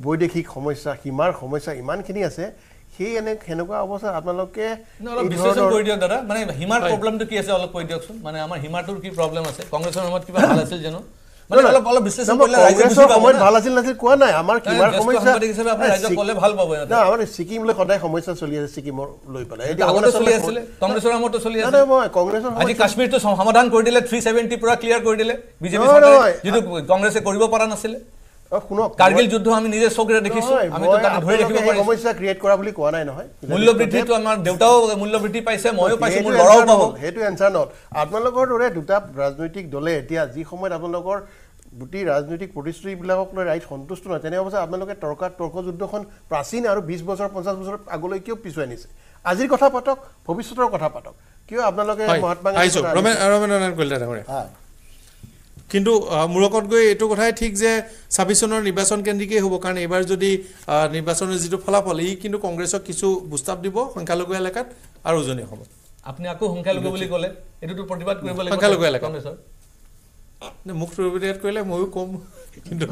বৈদেশিক সমস্যা, সীমাৰ সমস্যা ইমানখিনি আছে। সেই সেনেকুৱা অৱস্থাত আপোনালোকে বিশ্লেষণ কৰি দিয়ক দাদা, মানে সীমাৰ প্ৰব্লেমটো কি আছে অলপ কৈ দিয়কচোন। মানে আমাৰ সীমাটোৰ কি প্ৰব্লেম আছে? কংগ্ৰেছৰ সময়ত কিবা ভাল আছিল জানো? মানে অলপ বিশ্লেষণ কৰিলে কংগ্ৰেছৰ সময়ত ভাল আছিল নাছিল কোৱা নাই, আমাৰ সীমাৰ সমস্যা আপুনি ৰাইজক ক'লে ভাল পাব। না, আমাৰ ছিকিমলৈ সদায় সমস্যা চলি আছে, ছিকিমৰ লৈ পেলাই আগতে চলি আছিলে, কংগ্ৰেছৰ সময়তো চলি আছে। মই কংগ্ৰেছৰ আজি কাশ্মীৰটো সমাধান কৰি দিলে, 370 পৰা ক্লিয়াৰ কৰি দিলে বিজেপি চৰকাৰে, যিটো কংগ্ৰেছে কৰিব পৰা নাছিলে। শুনক, কাৰ্গিল যুদ্ধ আমি নিজে চকুৰে দেখিছো, আমি তো তাত ধৰি ৰাখিব পাৰিছো। সমস্যা ক্ৰিয়েট কৰা বুলি কোৱা নাই নহয়। মূল্য বৃদ্ধিটো আমাৰ দেউতাও মূল্য বৃদ্ধি পাইছে, ময়ো পাইছো, মোৰ ল'ৰাও পাব। সেইটো এনচাৰ নহয়। আপোনালোকৰ দৰে দুটা ৰাজনৈতিক দলে এতিয়া যি সময়ত আপোনালোকৰ গোটেই ৰাজনৈতিক প্ৰতিশ্ৰুতিবিলাকক লৈ ৰাইজ সন্তুষ্ট নহয়, তেনে অৱস্থাত আপোনালোকে তৰ্ক যুদ্ধখন প্ৰাচীন আৰু 20 বছৰ 50 বছৰ আগলৈ কিয় পিছুৱাই নিছে? আজিৰ কথা পাতক, ভৱিষ্যতৰ কথা পাতক। কিয় আপোনালোকে মহাত্মা গান্ধী কিন্তু মূৰকত গৈ এইটো কথাই ঠিক যে 26 চনৰ নিৰ্বাচন কেন্দ্ৰিকেই হ'ব, কাৰণ এইবাৰ যদি নিৰ্বাচনৰ যিটো ফলাফল ই কিন্তু কংগ্ৰেছক কিছু বুষ্টাপ দিব সংখ্যালঘু এলেকাত আৰু উজনি অসমত। আপুনি আকৌ সংখ্যালঘু বুলি ক'লে এইটোতো প্ৰতিবাদ কৰিব লাগিব সংখ্যালঘু এলেকা কংগ্ৰেছৰ। মুখ প্ৰতিবাদ কৰিলে ময়ো কম, কিন্তু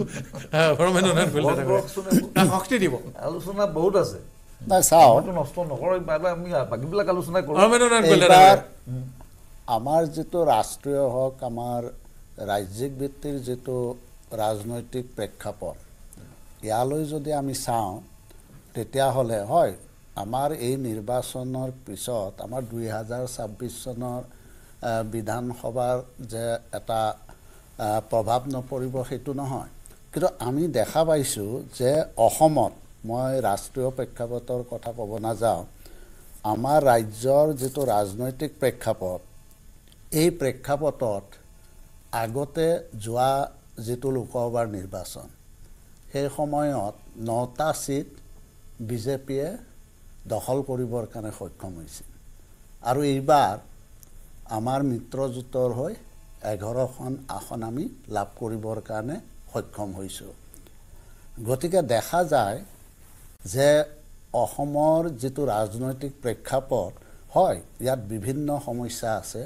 শক্তি দিব। আলোচনা বহুত আছে, নষ্ট নকৰে, আমি বাকীবিলাক আলোচনা কৰোঁ। আমাৰ যিটো ৰাষ্ট্ৰীয় হওক, আমাৰ ৰাজ্যিক ভিত্তিৰ যিটো ৰাজনৈতিক প্ৰেক্ষাপট, ইয়ালৈ যদি আমি চাওঁ তেতিয়াহ'লে হয় আমাৰ এই নিৰ্বাচনৰ পিছত আমাৰ 2026 চনৰ বিধানসভাৰ যে এটা প্ৰভাৱ নপৰিব সেইটো নহয়, কিন্তু আমি দেখা পাইছোঁ যে অসমত, মই ৰাষ্ট্ৰীয় প্ৰেক্ষাপটৰ কথা ক'ব নাযাওঁ, আমাৰ ৰাজ্যৰ যিটো ৰাজনৈতিক প্ৰেক্ষাপট, এই প্ৰেক্ষাপটত আগতে যোৱা যিটো লোকসভাৰ নিৰ্বাচন, সেই সময়ত 9টা ছিট বিজেপিয়ে দখল কৰিবৰ কাৰণে সক্ষম হৈছিল, আৰু এইবাৰ আমাৰ মিত্ৰজোঁটৰ হৈ 11খন আসন আমি লাভ কৰিবৰ কাৰণে সক্ষম হৈছোঁ। গতিকে দেখা যায় যে অসমৰ যিটো ৰাজনৈতিক প্ৰেক্ষাপট, হয় ইয়াত বিভিন্ন সমস্যা আছে,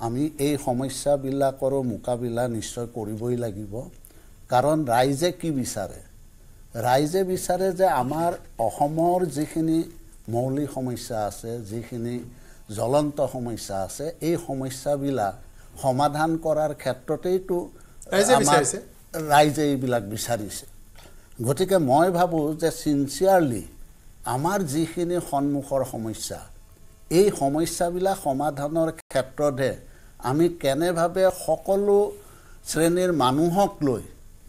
আমি এই সমস্যাবিলাকৰো মোকাবিলা নিশ্চয় কৰিবই লাগিব। কাৰণ ৰাইজে কি বিচাৰে? ৰাইজে বিচাৰে যে আমাৰ অসমৰ যিখিনি মৌলিক সমস্যা আছে, যিখিনি জ্বলন্ত সমস্যা আছে, এই সমস্যাবিলাক সমাধান কৰাৰ ক্ষেত্ৰতেইতো ৰাইজে এইবিলাক বিচাৰিছে। গতিকে মই ভাবোঁ যে চিনচিয়াৰলি আমাৰ যিখিনি সন্মুখৰ সমস্যা, এই সমস্যাবিলাক সমাধানৰ ক্ষেত্ৰতহে আমি কেনেভাৱে সকলো শ্ৰেণীৰ মানুহক লৈ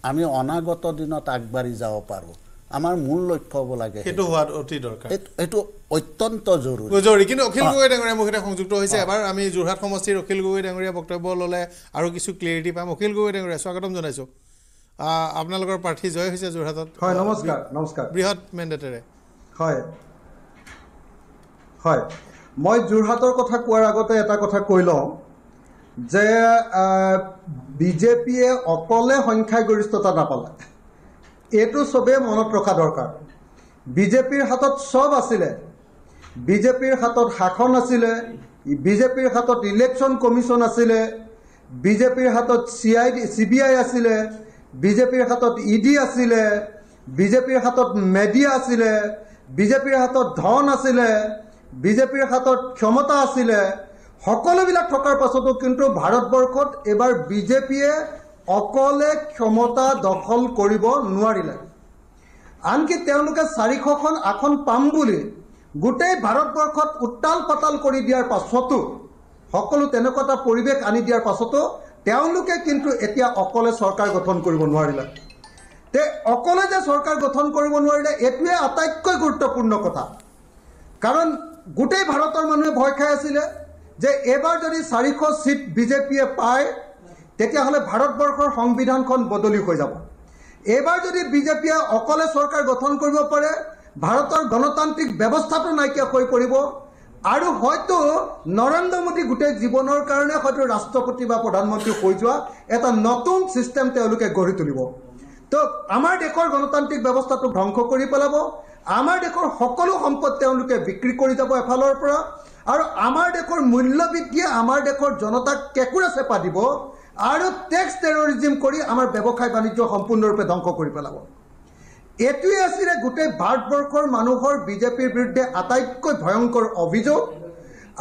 আমি অনাগত দিনত আগবাঢ়ি যাব পাৰোঁ, আমাৰ মূল লক্ষ্য হ'ব লাগে। সেইটো হোৱাত অতি দৰকাৰ, এইটো অত্যন্ত জৰুৰী। কিন্তু অখিল গগৈ ডাঙৰীয়া মোৰ সৈতে সংযুক্ত হৈছে। এবাৰ আমি যোৰহাট সমষ্টিৰ অখিল গগৈ ডাঙৰীয়া বক্তব্য ল'লে আৰু কিছু ক্লিয়াৰিটি পাম। অখিল গগৈ ডাঙৰীয়া, স্বাগতম জনাইছোঁ। আপোনালোকৰ প্ৰাৰ্থী জয় হৈছে যোৰহাটত। হয়, নমস্কাৰ। নমস্কাৰ। বৃহৎ মেণ্ডেটেৰে। হয় হয়, মই যোৰহাটৰ কথা কোৱাৰ আগতে এটা কথা কৈ লওঁ যে বিজেপিয়ে অকলে সংখ্যাগৰিষ্ঠতা নাপালে, এইটো চবেই মনত ৰখা দৰকাৰ। বিজেপিৰ হাতত চব আছিলে, বিজেপিৰ হাতত শাসন আছিলে, বিজেপিৰ হাতত ইলেকশ্যন কমিশ্যন আছিলে, বিজেপিৰ হাতত CBI আছিলে, বিজেপিৰ হাতত ED আছিলে, বিজেপিৰ হাতত মেডিয়া আছিলে, বিজেপিৰ হাতত ধন আছিলে, বিজেপিৰ হাতত ক্ষমতা আছিলে। সকলোবিলাক থকাৰ পাছতো কিন্তু ভাৰতবৰ্ষত এইবাৰ বিজেপিয়ে অকলে ক্ষমতা দখল কৰিব নোৱাৰিলে। আনকি তেওঁলোকে 400খন আসন পাম বুলি গোটেই ভাৰতবৰ্ষত উত্তাল পাতাল কৰি দিয়াৰ পাছতো, সকলো তেনেকুৱা এটা পৰিৱেশ আনি দিয়াৰ পাছতো তেওঁলোকে কিন্তু এতিয়া অকলে চৰকাৰ গঠন কৰিব নোৱাৰিলে। তে অকলে যে চৰকাৰ গঠন কৰিব নোৱাৰিলে এইটোৱে আটাইতকৈ গুৰুত্বপূৰ্ণ কথা কাৰণ গোটেই ভাৰতৰ মানুহে ভয় খাই আছিলে যে এবাৰ যদি 400 সিট বিজেপিয়ে পায় তেতিয়াহ'লে ভাৰতবৰ্ষৰ সংবিধানখন বদলি হৈ যাব এবাৰ যদি বিজেপিয়ে অকলে চৰকাৰ গঠন কৰিব পাৰে ভাৰতৰ গণতান্ত্ৰিক ব্যৱস্থাটো নাইকিয়া হৈ পৰিব আৰু হয়তো নৰেন্দ্ৰ মোদী গোটেই জীৱনৰ কাৰণে হয়তো ৰাষ্ট্ৰপতি বা প্ৰধানমন্ত্ৰী হৈ যোৱা এটা নতুন সিস্টেম তেওঁলোকে গঢ়ি তুলিব তো আমাৰ দেশৰ গণতান্ত্ৰিক ব্যৱস্থাটো ধ্বংস কৰি পেলাব আমাৰ দেশৰ সকলো সম্পদ তেওঁলোকে বিক্ৰী কৰি যাব এফালৰ পৰা আৰু আমাৰ দেশৰ মূল্য বৃদ্ধিয়ে আমাৰ দেশৰ জনতাক কেকুৰা চেপা দিব আৰু টেক্স টেৰৰিজিম কৰি আমাৰ ব্যৱসায় বাণিজ্য সম্পূৰ্ণৰূপে ধ্বংস কৰি পেলাব এটোৱে আছিলে গোটেই ভাৰতবৰ্ষৰ মানুহৰ বিজেপিৰ বিৰুদ্ধে আটাইতকৈ ভয়ংকৰ অভিযোগ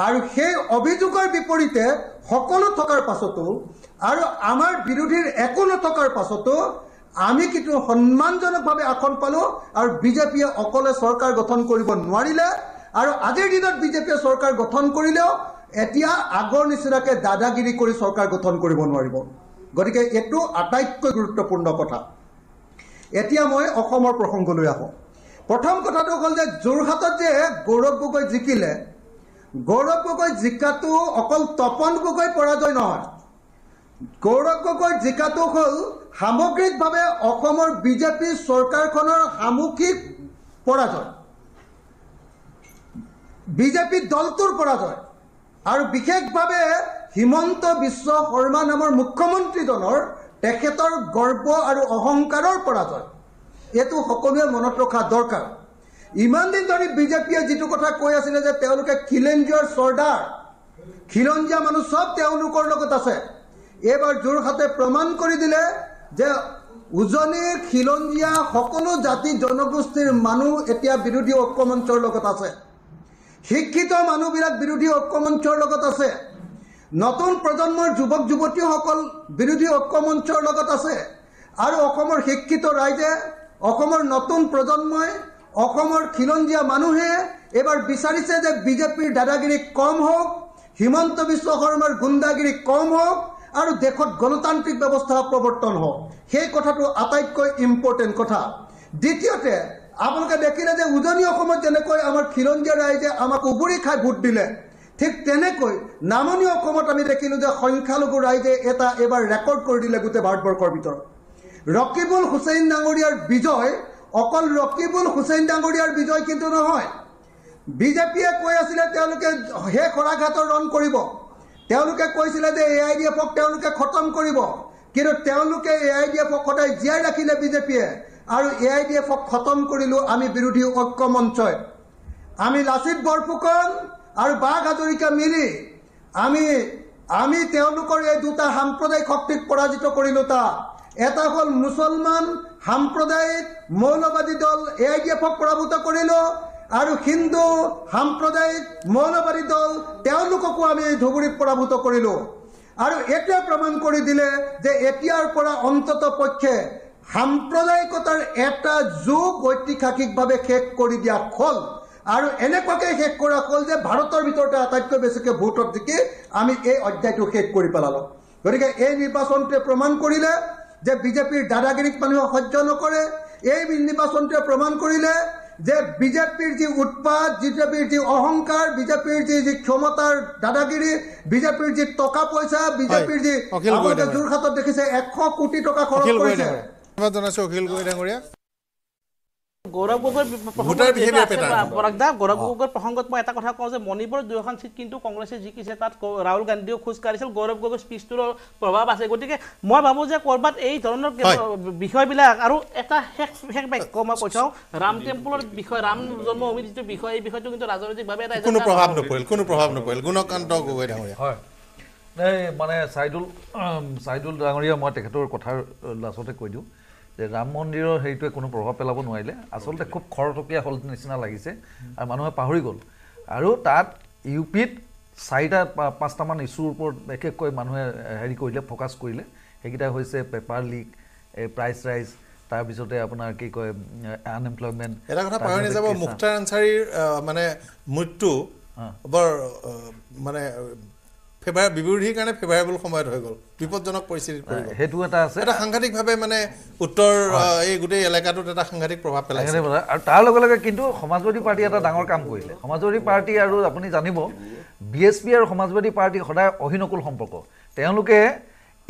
আৰু সেই অভিযোগৰ বিপৰীতে সকলো থকাৰ পাছতো আৰু আমাৰ বিৰোধীৰ একো নথকাৰ পাছতো আমি কিন্তু সন্মানজনকভাৱে আসন পালো আৰু বিজেপিয়ে অকলে চৰকাৰ গঠন কৰিব নোৱাৰিলে আৰু আজিৰ দিনত বিজেপিয়ে চৰকাৰ গঠন কৰিলেও এতিয়া আগৰ নিচিনাকৈ দাদাগিৰি কৰি চৰকাৰ গঠন কৰিব নোৱাৰিব গতিকে এইটো আটাইতকৈ গুৰুত্বপূৰ্ণ কথা এতিয়া মই অসমৰ প্ৰসংগলৈ আহোঁ প্ৰথম কথাটো হ'ল যে যোৰহাটত যে গৌৰৱ গগৈ জিকিলে গৌৰৱ গগৈ জিকাটো অকল তপন গগৈ পৰাজয় নহয় গৌৰৱ গগৈ জিকাটো হ'ল সামগ্ৰিকভাৱে অসমৰ বিজেপি চৰকাৰখনৰ সামূহিক পৰাজয় বিজেপি দলটোৰ পৰাজয় আৰু বিশেষভাৱে হিমন্ত বিশ্ব শৰ্মা নামৰ মুখ্যমন্ত্ৰীজনৰ তেখেতৰ গৰ্ব আৰু অহংকাৰৰ পৰাজয় এইটো সকলোৱে মনত ৰখা দৰকাৰ ইমান দিন ধৰি বিজেপিয়ে যিটো কথা কৈ আছিলে যে তেওঁলোকে খিলঞ্জীয়াৰ চৰ্দাৰ খিলঞ্জীয়া মানুহ সব তেওঁলোকৰ লগত আছে এইবাৰ যোৰহাটে প্ৰমাণ কৰি দিলে যে উজনিৰ খিলঞ্জীয়া সকলো জাতি জনগোষ্ঠীৰ মানুহ এতিয়া বিৰোধী ঐক্যমঞ্চৰ লগত আছে শিক্ষিত মানুহবিলাক বিৰোধী ঐক্যমঞ্চৰ লগত আছে নতুন প্ৰজন্মৰ যুৱক যুৱতীসকল বিৰোধী ঐক্যমঞ্চৰ লগত আছে আৰু অসমৰ শিক্ষিত ৰাইজে অসমৰ নতুন প্ৰজন্মই অসমৰ খিলঞ্জীয়া মানুহে এবাৰ বিচাৰিছে যে বিজেপিৰ দাদাগিৰি কম হওক হিমন্ত বিশ্ব শৰ্মাৰ গুণ্ডাগিৰি কম হওক আৰু দেশত গণতান্ত্ৰিক ব্যৱস্থা প্ৰৱৰ্তন হওক সেই কথাটো আটাইতকৈ ইম্পৰ্টেণ্ট কথা দ্বিতীয়তে আপোনালোকে দেখিলে যে উজনি অসমত যেনেকৈ আমাৰ খিলঞ্জীয়া ৰাইজে আমাক উবুৰি খাই ভোট দিলে ঠিক তেনেকৈ নামনি অসমত আমি দেখিলোঁ যে সংখ্যালঘু ৰাইজে এটা এবাৰ ৰেকৰ্ড কৰি দিলে গোটেই ভাৰতবৰ্ষৰ ভিতৰত ৰকিবুল হুছেইন ডাঙৰীয়াৰ বিজয় অকল ৰকিবুল হুছেইন ডাঙৰীয়াৰ বিজয় কিন্তু নহয় বিজেপিয়ে কৈ আছিলে তেওঁলোকে শেষ শৰাঘাটৰ ৰণ কৰিব তেওঁলোকে কৈছিলে যে AIDF-ক তেওঁলোকে খতম কৰিব কিন্তু তেওঁলোকে AIDF-ক সদায় জীয়াই ৰাখিলে বিজেপিয়ে আৰু AIDF-ক খতম কৰিলোঁ আমি বিৰোধী ঐক্য মঞ্চই আমি লাচিত বৰফুকন আৰু বাঘ হাজৰিকা মিলি আমি তেওঁলোকৰ এই দুটা সাম্প্ৰদায়িক শক্তিক পৰাজিত কৰিলোঁ এটা হ'ল মুছলমান সাম্প্ৰদায়িক মৌলবাদী দল AIDF-ক পৰাভূত কৰিলোঁ আৰু হিন্দু সাম্প্ৰদায়িক মৌলবাদী দল তেওঁলোককো আমি ধুবুৰীত পৰাভূত কৰিলোঁ আৰু এইটোৱে প্ৰমাণ কৰি দিলে যে এতিয়াৰ পৰা অন্ততঃ পক্ষে সাম্প্ৰদায়িকতাৰ এটা যুগ ঐতিহাসিকভাৱে শেষ কৰি দিয়া হ'ল আৰু এনেকুৱাকৈ শেষ কৰা হ'ল যে ভাৰতৰ ভিতৰতে আটাইতকৈ বেছিকৈ ভোটত জিকি আমি এই অধ্যায়টো শেষ কৰি পেলালোঁ গতিকে এই নিৰ্বাচনটোৱে প্ৰমাণ কৰিলে যে বিজেপিৰ দাদাগিৰিক মানুহে সহ্য নকৰে এই নিৰ্বাচনটোৱে প্ৰমাণ কৰিলে যে বিজেপিৰ যি উৎপাত বিজেপিৰ যি অহংকাৰ বিজেপিৰ যি ক্ষমতাৰ দাদাগিৰি বিজেপিৰ যি টকা পইচা বিজেপিৰ যি আপোনালোকে যোৰহাটত দেখিছে 100 কোটি টকা খৰচ কৰিছে ধন্যবাদ জনাইছোঁ অখিল গগৈ ডাঙৰীয়া গৌৰৱ গগৈৰ প্ৰসংগত মই এটা কথা কওঁ যে মণিপুৰৰ 2খন সিট কিন্তু কংগ্ৰেছে জিকিছে তাত ৰাহুল গান্ধীও খোজ কাঢ়িছিল গৌৰৱ গগৈৰ স্পীচটোৰ প্ৰভাৱ আছে গতিকে মই ভাবোঁ যে ক'ৰবাত এই ধৰণৰ বিষয়বিলাক আৰু এটা শেষ বাক্য মই কৈ চাওঁ ৰাম টেম্পলৰ বিষয় ৰাম জন্মভূমিৰ যিটো বিষয় এই বিষয়টো কিন্তু ৰাজনৈতিকভাৱে এটা কোনো প্ৰভাৱ নপৰিল গুণকান্ত গগৈ ডাঙৰীয়া হয় মানে চাইদুল ডাঙৰীয়া মই তেখেতৰ কথাৰ লাষ্টতে কৈ দিওঁ যে ৰাম মন্দিৰৰ সেইটোৱে কোনো প্ৰভাৱ পেলাব নোৱাৰিলে আচলতে খুব খৰতকীয়া হ'ল নিচিনা লাগিছে আৰু মানুহে পাহৰি গ'ল আৰু তাত UPত 4-5টামান ইছ্যুৰ ওপৰত বিশেষকৈ মানুহে হেৰি কৰিলে ফ'কাছ কৰিলে সেইকেইটা হৈছে পেপাৰ লিক প্ৰাইচ ৰাইজ তাৰপিছতে আপোনাৰ কি কয় আনএমপ্লয়মেণ্ট এটা কথা পাহৰি নাযাব মুখতাৰ আনচাৰীৰ মানে মৃত্যু বৰ মানে বিৰোধীৰ কাৰণে ফেভাৰেবল সময়ত হৈ গ'ল বিপদজনক পৰিস্থিতিত পৰি গ'ল সেইটো এটা আছে এটা সাংঘাতিকভাৱে মানে উত্তৰ এই গোটেই এলেকাটোত এটা সাংঘাতিক প্ৰভাৱ পেলাইছে আৰু তাৰ লগে লগে কিন্তু সমাজবাদী পাৰ্টি এটা ডাঙৰ কাম কৰিলে সমাজবাদী পাৰ্টি আৰু আপুনি জানিব BSP আৰু সমাজবাদী পাৰ্টি সদায় অহিনকুল সম্পৰ্ক তেওঁলোকে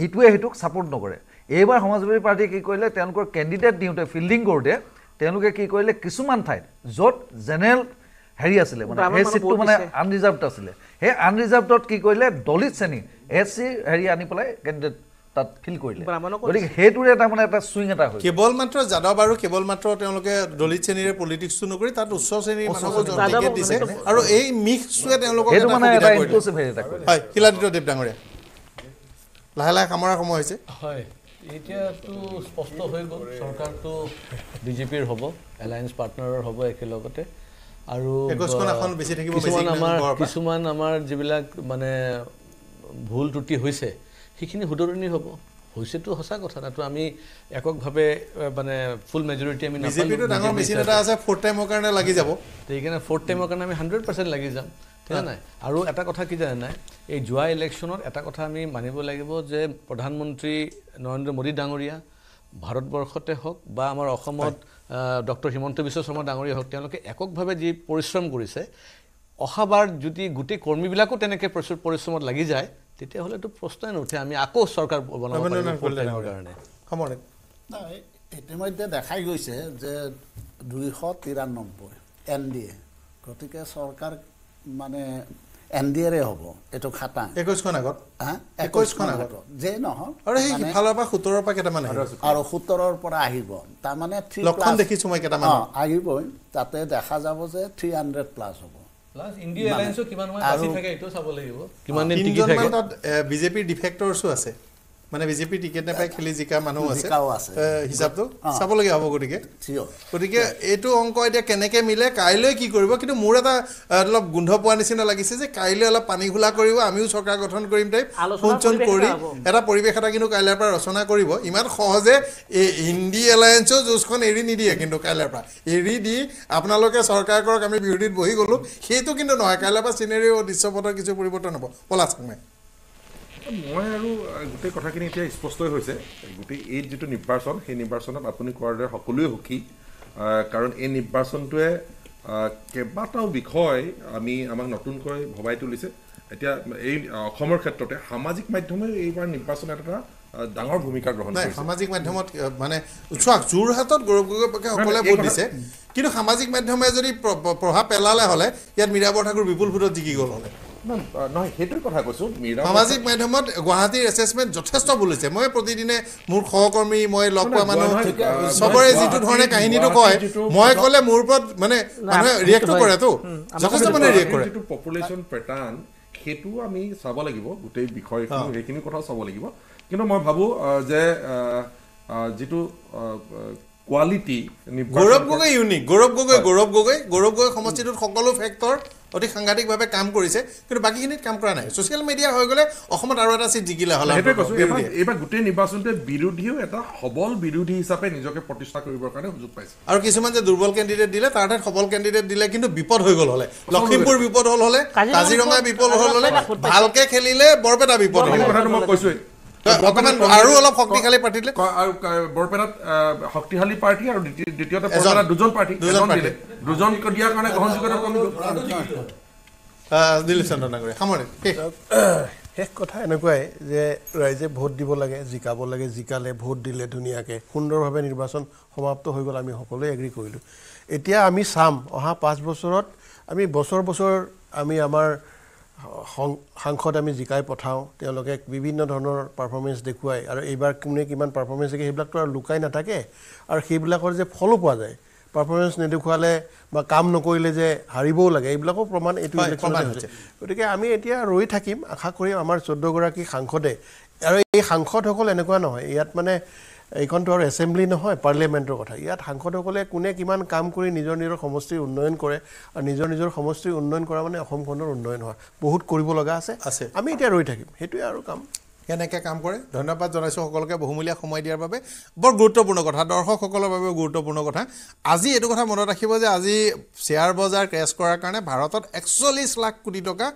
ইটোৱে সিটোক ছাপোৰ্ট নকৰে এইবাৰ সমাজবাদী পাৰ্টিয়ে কি কৰিলে তেওঁলোকৰ কেণ্ডিডেট দিওঁতে ফিল্ডিং কৰোঁতে তেওঁলোকে কি কৰিলে কিছুমান ঠাইত য'ত জেনেৰেল হেৰি আছিলে মানে সেই চিটটো মানে আনৰিজাৰ্ভড আছিলে সেই আনৰিজাৰ্ভডত কি কৰিলে দলিত শ্ৰেণী SC হেৰি আনি পেলাই কেণ্ডিডেট তাত ফিল কৰিলে গতিকে সেইটোৰে এটা মানে এটা সুইং এটা হয় কেৱল মাত্ৰ যাদৱ আৰু কেৱল মাত্ৰ তেওঁলোকে দলিত শ্ৰেণীৰে পলিটিক্সটো নকৰি তাত উচ্চ শ্ৰেণীৰ মানুহক টিকেট দিছে আৰু এই মিক্সটোৱে তেওঁলোকক এইটো মানে এটা ইনক্লুচিভ হেৰি এটা কৰিলে হয় শিলাদিত্য দেৱ ডাঙৰীয়া লাহে লাহে কামৰা সময় হৈছে হয় এতিয়াতো স্পষ্ট হৈ গ'ল চৰকাৰটো বিজেপিৰ হ'ব এলায়েন্স পাৰ্টনাৰৰ হ'ব একেলগতে আৰু কিছুমান আমাৰ যিবিলাক মানে ভুল ত্ৰুটি হৈছে সেইখিনি শুধৰণি হ'ব হৈছেতো সঁচা কথা তাতো আমি এককভাৱে মানে ফুল মেজৰিটি আমি বিজেপিটো ডাঙৰ মেচিন এটা আছে ফ'ৰ্থ টাইমৰ কাৰণে লাগি যাব সেইকাৰণে ফ'ৰ্থ টাইমৰ কাৰণে আমি 100% লাগি যাম ঠিক নাই আৰু এটা কথা কি জানে নাই এই যোৱা ইলেকশ্যনত এটা কথা আমি মানিব লাগিব যে প্ৰধানমন্ত্ৰী নৰেন্দ্ৰ মোদী ডাঙৰীয়া ভাৰতবৰ্ষতে হওক বা আমাৰ অসমত ডক্টৰ হিমন্ত বিশ্ব শৰ্মা ডাঙৰীয়া হওক তেওঁলোকে এককভাৱে যি পৰিশ্ৰম কৰিছে অহাবাৰ যদি গোটেই কৰ্মীবিলাকো তেনেকৈ পৰিশ্ৰমত লাগি যায় তেতিয়াহ'লেতো প্ৰশ্নই নুঠে আমি আকৌ চৰকাৰ বনাব পাৰিম কাৰণে ইতিমধ্যে দেখাই গৈছে যে 293 NDA গতিকে চৰকাৰ মানে NDAৰে হ'ব এইটো খাটা 21খন আগত 21খন আগত যে নহয় আৰু সেই ইফালৰ পৰা 17ৰ পৰা কেইটামান আৰু 17ৰ পৰা আহিব তাৰমানে লক্ষণ দেখিছোঁ মই কেইটামান আহিবই তাতে দেখা যাব যে 300 প্লাছ হ'ব প্লাছ ইণ্ডিয়া এলায়েন্সো কিমান মান বাজি থাকে এইটো চাব লাগিব কিমান দিন টিকি থাকে তাত বিজেপিৰ ডিফেক্টৰছো আছে মানে বিজেপি টিকেট নাপাই খেলি জিকা মানুহ আছে হিচাপটো চাবলগীয়া হ'ব গতিকে এইটো অংক এতিয়া কেনেকৈ মিলে কাইলৈ কি কৰিব কিন্তু মোৰ এটা অলপ গোন্ধ পোৱা নিচিনা লাগিছে যে কাইলৈ অলপ পানী ঘোলা কৰিব আমিও চৰকাৰ গঠন কৰিম টাইপ ফোন কৰি এটা পৰিৱেশ এটা কিন্তু কাইলৈৰ পৰা ৰচনা কৰিব ইমান সহজে এই ইণ্ডি এলায়েন্সৰ যুঁজখন এৰি নিদিয়ে কিন্তু কাইলৈৰ পৰা এৰি দি আপোনালোকে চৰকাৰ কৰক আমি বিৰোধীত বহি গ'লোঁ সেইটো কিন্তু নহয় কাইলৈৰ পৰা চিনেৰিও দৃশ্যপটৰ কিছু পৰিৱৰ্তন হ'ব পলাশ চাংমাই মই আৰু গোটেই কথাখিনি এতিয়া স্পষ্টই হৈছে গোটেই এই যিটো নিৰ্বাচন সেই নিৰ্বাচনত আপুনি কোৱাৰ দৰে সকলোৱে সুখী কাৰণ এই নিৰ্বাচনটোৱে কেইবাটাও বিষয় আমাক নতুনকৈ ভবাই তুলিছে এতিয়া এই অসমৰ ক্ষেত্ৰতে সামাজিক মাধ্যমে এইবাৰ নিৰ্বাচনত এটা ডাঙৰ ভূমিকা গ্ৰহণ কৰিছে সামাজিক মাধ্যমত মানে উচ্চাক যোৰহাটত গৌৰৱ গগৈকে সকলোৱে ভোট দিছে কিন্তু সামাজিক মাধ্যমে যদি প্ৰভাৱ পেলালে হ'লে ইয়াত মীৰা বৰঠাকুৰ বিপুল ভোটত জিকি গ'ল হ'লে নহয় সেইটোৰ কথা কৈছোঁ সামাজিক মাধ্যমত গুৱাহাটীৰ এছেছমেণ্ট যথেষ্ট ভুল হৈছে মই প্ৰতিদিনে মোৰ সহকৰ্মী মই লগ পোৱা মানুহ চবৰে যিটো ধৰণে কাহিনীটো কয় মই ক'লে মোৰ ওপৰত মানে মানুহে ৰিয়েক্টটো কৰেতো যথেষ্ট মানে ৰিয়েক্ট কৰে যিটো পপুলেশ্যন পেটাৰ্ণ সেইটো আমি চাব লাগিব গোটেই বিষয়খিনি সেইখিনি কথা চাব লাগিব কিন্তু মই ভাবোঁ যে যিটো কোৱালিটি গৌৰৱ গগৈ ইউনিক গৌৰৱ গগৈ সমষ্টিটোত সকলো ফেক্টৰ অতি সাংঘাতিকভাৱে কাম কৰিছে কিন্তু বাকীখিনিত কাম কৰা নাই ছ'চিয়েল মিডিয়া হৈ গ'লে অসমত আৰু এটা চিট জিকিলে হ'লে এইবাৰ গোটেই নিৰ্বাচনটোৱে বিৰোধীও এটা সবল বিৰোধী হিচাপে নিজকে প্ৰতিষ্ঠা কৰিবৰ কাৰণে সুযোগ পাইছে আৰু কিছুমান যে দুৰ্বল কেণ্ডিডেট দিলে তাৰ ঠাইত সবল কেণ্ডিডেট দিলে কিন্তু বিপদ হৈ গ'ল হ'লে লখিমপুৰ বিপদ হ'ল হ'লে কাজিৰঙা বিপদ হ'ল হ'লে ভালকৈ খেলিলে বৰপেটা বিপদ হ'ল কথাটো মই কৈছোঁৱেই আৰু অলপ শক্তিশালী পাৰ্টিলে আৰু বৰপেটাত শক্তিশালী পাৰ্টি আৰু দ্বিতীয়তে দুজন পাৰ্টি দুজন দিয়াৰ কাৰণে গ্ৰহণযোগ্যতা কমি দিলীপ চন্দ্ৰ ডাঙৰীয়া সামৰণি শেষ কথা এনেকুৱাই যে ৰাইজে ভোট দিব লাগে জিকাব লাগে জিকালে ভোট দিলে ধুনীয়াকৈ সুন্দৰভাৱে নিৰ্বাচন সমাপ্ত হৈ গ'ল আমি সকলোৱে এগ্ৰী কৰিলোঁ এতিয়া আমি চাম অহা 5 বছৰত আমি বছৰ আমি আমাৰ সাংসদ আমি জিকাই পঠাওঁ তেওঁলোকে বিভিন্ন ধৰণৰ পাৰফৰ্মেঞ্চ দেখুৱাই আৰু এইবাৰ কোনে কিমান পাৰফৰ্মেঞ্চ দেখে সেইবিলাকতো আৰু লুকাই নাথাকে আৰু সেইবিলাকৰ যে ফলো পোৱা যায় পাৰফৰ্মেঞ্চ নেদেখুৱালে বা কাম নকৰিলে যে হাৰিবও লাগে এইবিলাকো প্ৰমাণ এইটো ইলেকশ্যনত হৈছে গতিকে আমি এতিয়া ৰৈ থাকিম আশা কৰিম আমাৰ 14গৰাকী সাংসদে আৰু এই সাংসদসকল এনেকুৱা নহয় ইয়াত মানে এইখনটো আৰু এছেম্বলি নহয় পাৰ্লিয়ামেণ্টৰ কথা ইয়াত সাংসদসকলে কোনে কিমান কাম কৰি নিজৰ সমষ্টিৰ উন্নয়ন কৰে আৰু নিজৰ সমষ্টিৰ উন্নয়ন কৰা মানে অসমখনৰ উন্নয়ন হয় বহুত কৰিব লগা আছে আমি এতিয়া ৰৈ থাকিম সেইটোৱে আৰু কাম কেনেকৈ কাম কৰে ধন্যবাদ জনাইছোঁ সকলোকে বহুমূলীয়া সময় দিয়াৰ বাবে বৰ গুৰুত্বপূৰ্ণ কথা দৰ্শকসকলৰ বাবেও গুৰুত্বপূৰ্ণ কথা আজি এইটো কথা মনত ৰাখিব যে আজি শ্বেয়াৰ বজাৰ ক্ৰেছ কৰাৰ কাৰণে ভাৰতত 41 লাখ কোটি টকা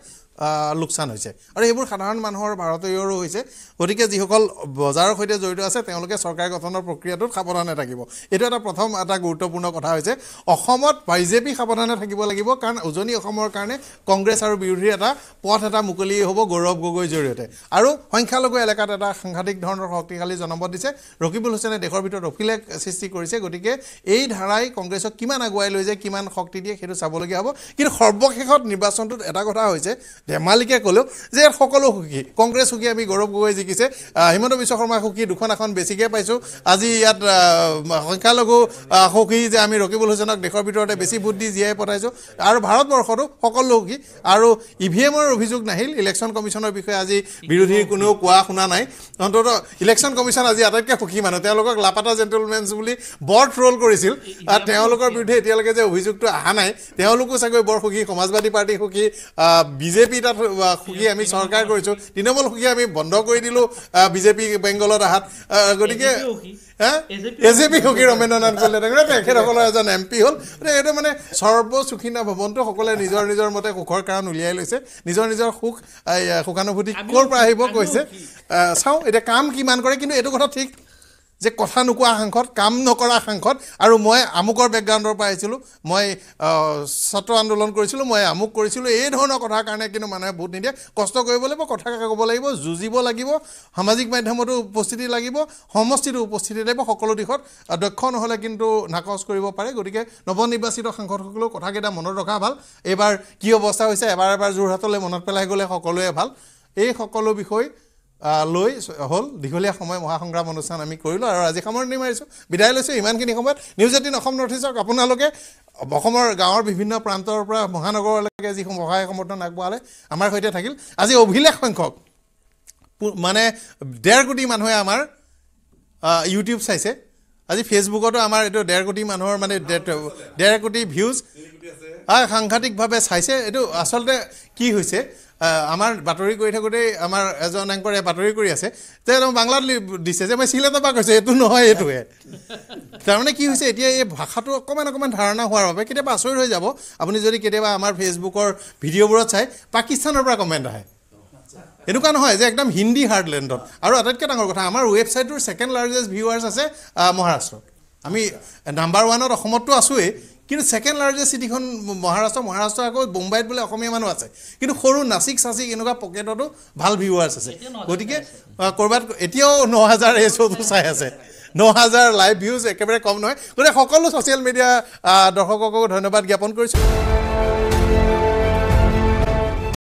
লোকচান হৈছে আৰু এইবোৰ সাধাৰণ মানুহৰ ভাৰতীয়ৰো হৈছে গতিকে যিসকল বজাৰৰ সৈতে জড়িত আছে তেওঁলোকে চৰকাৰ গঠনৰ প্ৰক্ৰিয়াটোত সাৱধানে থাকিব এইটো এটা প্ৰথম এটা গুৰুত্বপূৰ্ণ কথা হৈছে অসমত বিজেপি সাৱধানে থাকিব লাগিব কাৰণ উজনি অসমৰ কাৰণে কংগ্ৰেছ আৰু বিৰোধীৰ এটা পথ এটা মুকলি হ'ব গৌৰৱ গগৈৰ জৰিয়তে আৰু সংখ্যালঘু এলেকাত এটা সাংঘাতিক ধৰণৰ শক্তিশালী জনমত দিছে ৰকিবুল হুছেইনে দেশৰ ভিতৰত অভিলেখ সৃষ্টি কৰিছে গতিকে এই ধাৰাই কংগ্ৰেছক কিমান আগুৱাই লৈ যায় কিমান শক্তি দিয়ে সেইটো চাবলগীয়া হ'ব কিন্তু সৰ্বশেষত নিৰ্বাচনটোত এটা কথা হৈছে ধেমালিকে ক'লেও যে সকলো সুখী কংগ্ৰেছ সুখী আমি গৌৰৱ গগৈ জিকিছে হিমন্ত বিশ্ব শৰ্মা সুখী দুখন এখন বেছিকৈ পাইছোঁ আজি ইয়াত সংখ্যালঘু সুখী যে আমি ৰকিবুল হুছেইনক দেশৰ ভিতৰতে বেছি ভোট দি জীয়াই পঠাইছোঁ আৰু ভাৰতবৰ্ষতো সকলো সুখী আৰু ইভিএমৰ অভিযোগ নাহিল ইলেকশ্যন কমিশ্যনৰ বিষয়ে আজি বিৰোধীৰ কোনেও কোৱা শুনা নাই অন্ততঃ ইলেকশ্যন কমিশ্যন আজি আটাইতকৈ সুখী মানুহ তেওঁলোকক লাপাটা জেণ্টেলমেনছ বুলি বৰ ট্ৰল কৰিছিল আৰু তেওঁলোকৰ বিৰুদ্ধে এতিয়ালৈকে যে অভিযোগটো অহা নাই তেওঁলোকো চাগৈ বৰ সুখী সমাজবাদী পাৰ্টি সুখী বিজেপি তাত সুখী আমি চৰকাৰ কৰিছোঁ তৃণমূল সুখী আমি বন্ধ কৰি দিলোঁ বিজেপি বেংগলত আহাত গতিকে এজেপি সুখী ৰমেন্দ্ৰনাথ কলিতা তেখেতসকলৰ এজন MP হ'ল এইটো মানে সৰ্বসুখীনা ভৱনটো সকলোৱে নিজৰ নিজৰ মতে সুখৰ কাৰণ উলিয়াই লৈছে নিজৰ নিজৰ সুখানুভূতি ক'ৰ পৰা আহিব কৈছে চাওঁ এতিয়া কাম কিমান কৰে কিন্তু এইটো কথা ঠিক যে কথা নোকোৱা সাংসদ কাম নকৰা সাংসদ আৰু মই আমুকৰ বেকগ্ৰাউণ্ডৰ পৰা আহিছিলোঁ মই ছাত্ৰ আন্দোলন কৰিছিলোঁ মই আমুক কৰিছিলোঁ এই ধৰণৰ কথাৰ কাৰণে কিন্তু মানুহে ভোট নিদিয়ে কষ্ট কৰিব লাগিব কথা ক'ব লাগিব যুঁজিব লাগিব সামাজিক মাধ্যমতো উপস্থিতি লাগিব সমষ্টিতো উপস্থিতি লাগিব সকলো দিশত দক্ষ নহ'লে কিন্তু নাকচ কৰিব পাৰে গতিকে নৱনিৰ্বাচিত সাংসদসকলেও কথাকেইটা মনত ৰখা ভাল এইবাৰ কি অৱস্থা হৈছে এবাৰ যোৰহাটলৈ মনত পেলাই গ'লে সকলোৱে ভাল এই সকলো বিষয় লৈ হ'ল দীঘলীয়া সময় মহাসংগ্ৰাম অনুষ্ঠান আমি কৰিলোঁ আৰু আজি সামৰণি মাৰিছোঁ বিদায় লৈছোঁ ইমানখিনি সময়ত নিউজ 18 অসম নৰ্থ ইষ্টক আপোনালোকে অসমৰ গাঁৱৰ বিভিন্ন প্ৰান্তৰ পৰা মহানগৰলৈকে যি সহায় সমৰ্থন আগবঢ়ালে আমাৰ সৈতে থাকিল আজি অভিলেখ সংখ্যক মানে 1.5 কোটি মানুহে আমাৰ ইউটিউব চাইছে আজি ফেচবুকতো আমাৰ এইটো 1.5 কোটি মানুহৰ মানে 1.5 কোটি ভিউজ সাংঘাতিকভাৱে চাইছে এইটো আচলতে কি হৈছে আমাৰ বাতৰি কৰি থাকোঁতে আমাৰ এজন এংকৰে বাতৰি কৰি আছে যে বাংলাত দিছে যে মই চিলেটৰ পৰা কৈছোঁ এইটো নহয় এইটোৱে তাৰমানে কি হৈছে এতিয়া এই ভাষাটো অকণমান ধাৰণা হোৱাৰ বাবে কেতিয়াবা আচৰিত হৈ যাব আপুনি যদি কেতিয়াবা আমাৰ ফেচবুকৰ ভিডিঅ'বোৰত চাই পাকিস্তানৰ পৰা কমেণ্ট আহে এনেকুৱা নহয় যে একদম হিন্দী হাৰ্ডলেণ্ডত আৰু আটাইতকৈ ডাঙৰ কথা আমাৰ ৱেবছাইটটোৰ ছেকেণ্ড লাৰ্জেষ্ট ভিউৱাৰ্ছ আছে মহাৰাষ্ট্ৰত আমি নাম্বাৰ 1ত অসমততো আছোঁৱেই কিন্তু ছেকেণ্ড লাৰ্জেষ্ট চিটিখন মহাৰাষ্ট্ৰ আকৌ মুম্বাইত বোলে অসমীয়া মানুহ আছে কিন্তু সৰু নাচিক চাচিক এনেকুৱা পকেটতো ভাল ভিউৱাৰ্ছ আছে গতিকে ক'ৰবাত এতিয়াও 9000 এছতো চাই আছে 9000 লাইভ ভিউজ একেবাৰে কম নহয় গতিকে সকলো ছ'চিয়েল মিডিয়া দৰ্শককো ধন্যবাদ জ্ঞাপন কৰিছোঁ